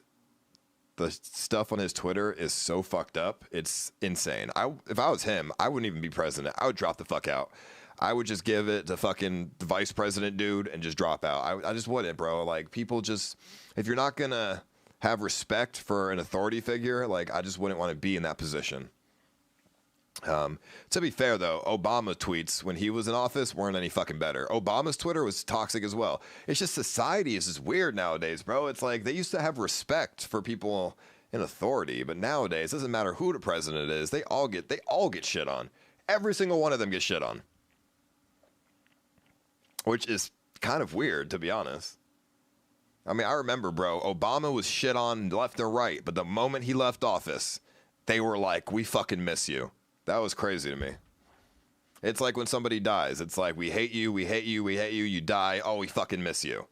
the stuff on his Twitter is so fucked up. It's insane. If I was him, I wouldn't even be president. I would drop the fuck out. I would just give it to fucking the vice president dude and just drop out. I just wouldn't, bro. Like, people just, if you're not going to have respect for an authority figure, like, I just wouldn't want to be in that position. To be fair, though, Obama tweets when he was in office weren't any fucking better. Obama's Twitter was toxic as well. It's just society is just weird nowadays, bro. It's like they used to have respect for people in authority, but nowadays it doesn't matter who the president is. They all get shit on. Every single one of them gets shit on, which is kind of weird, to be honest. I mean, I remember, bro, Obama was shit on left and right, but the moment he left office, they were like, "We fucking miss you." That was crazy to me. It's like when somebody dies. It's like, we hate you, we hate you, we hate you, you die. Oh, we fucking miss you.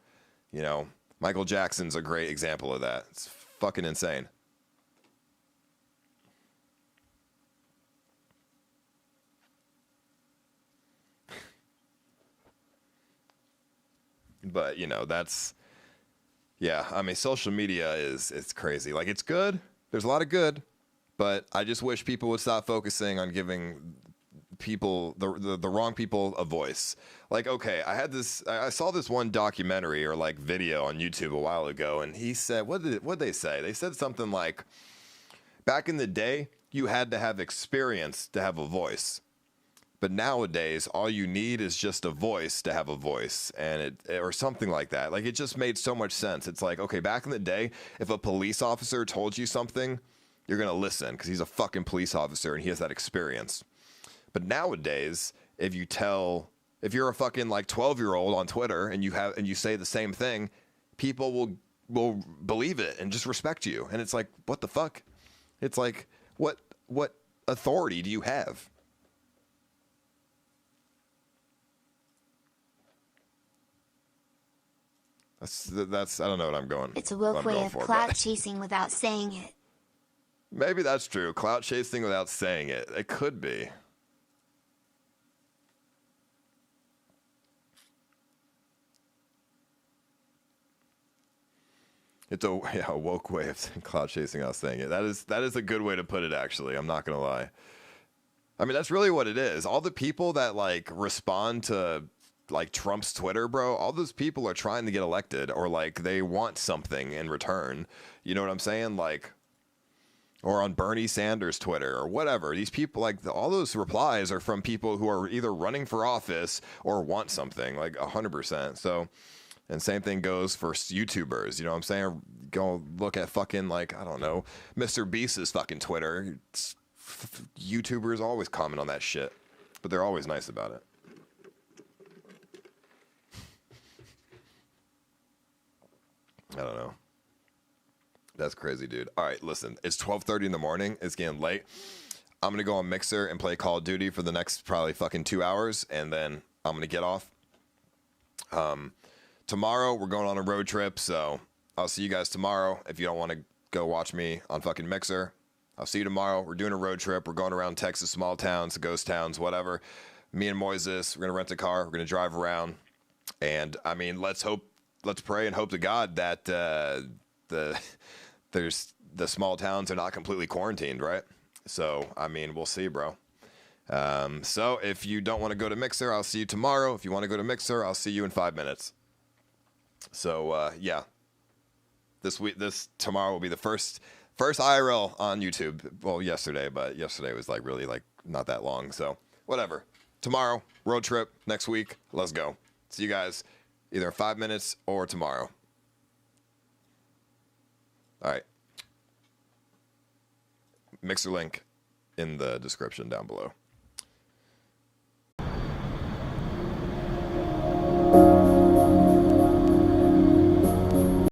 You know, Michael Jackson's a great example of that. It's fucking insane. But, you know, yeah, I mean, social media it's crazy. Like, it's good. There's a lot of good. But I just wish people would stop focusing on giving people, the wrong people, a voice. Like, okay, I saw this one documentary or like video on YouTube a while ago, and he said, what'd they say? They said something like, back in the day, you had to have experience to have a voice. But nowadays, all you need is just a voice to have a voice, and or something like that. Like, it just made so much sense. It's like, okay, back in the day, if a police officer told you something, you're going to listen because he's a fucking police officer and he has that experience. But nowadays, if you're a fucking like 12-year-old on Twitter and you say the same thing, people will believe it and just respect you. And it's like, what the fuck? It's like, what authority do you have? That's I don't know what I'm going. It's a woke way of clout chasing without saying it. Maybe that's true. Clout chasing without saying it. It could be. It's a woke way of saying clout chasing without saying it. That is a good way to put it, actually. I'm not going to lie. I mean, that's really what it is. All the people that, like, respond to, like, Trump's Twitter, bro, all those people are trying to get elected, or, like, they want something in return. You know what I'm saying? Like, or on Bernie Sanders' Twitter or whatever. These people, like, all those replies are from people who are either running for office or want something, like 100%. So, and same thing goes for YouTubers. You know what I'm saying? Go look at fucking, like, I don't know, Mr. Beast's fucking Twitter. YouTubers always comment on that shit, but they're always nice about it. I don't know. That's crazy, dude. All right, listen. It's 12:30 in the morning. It's getting late. I'm going to go on Mixer and play Call of Duty for the next probably fucking 2 hours, and then I'm going to get off. Tomorrow, we're going on a road trip, so I'll see you guys tomorrow. If you don't want to go watch me on fucking Mixer, I'll see you tomorrow. We're doing a road trip. We're going around Texas, small towns, ghost towns, whatever. Me and Moises, we're going to rent a car. We're going to drive around. And, I mean, let's pray and hope to God that there's the small towns are not completely quarantined, right? So, I mean, we'll see, bro. So if you don't want to go to Mixer, I'll see you tomorrow. If you want to go to Mixer, I'll see you in 5 minutes. So, yeah. Tomorrow will be the first IRL on YouTube. Well, yesterday, but yesterday was like really like not that long. So, whatever. Tomorrow, road trip, next week, let's go. See you guys either in 5 minutes or tomorrow. All right. Mixer link in the description down below.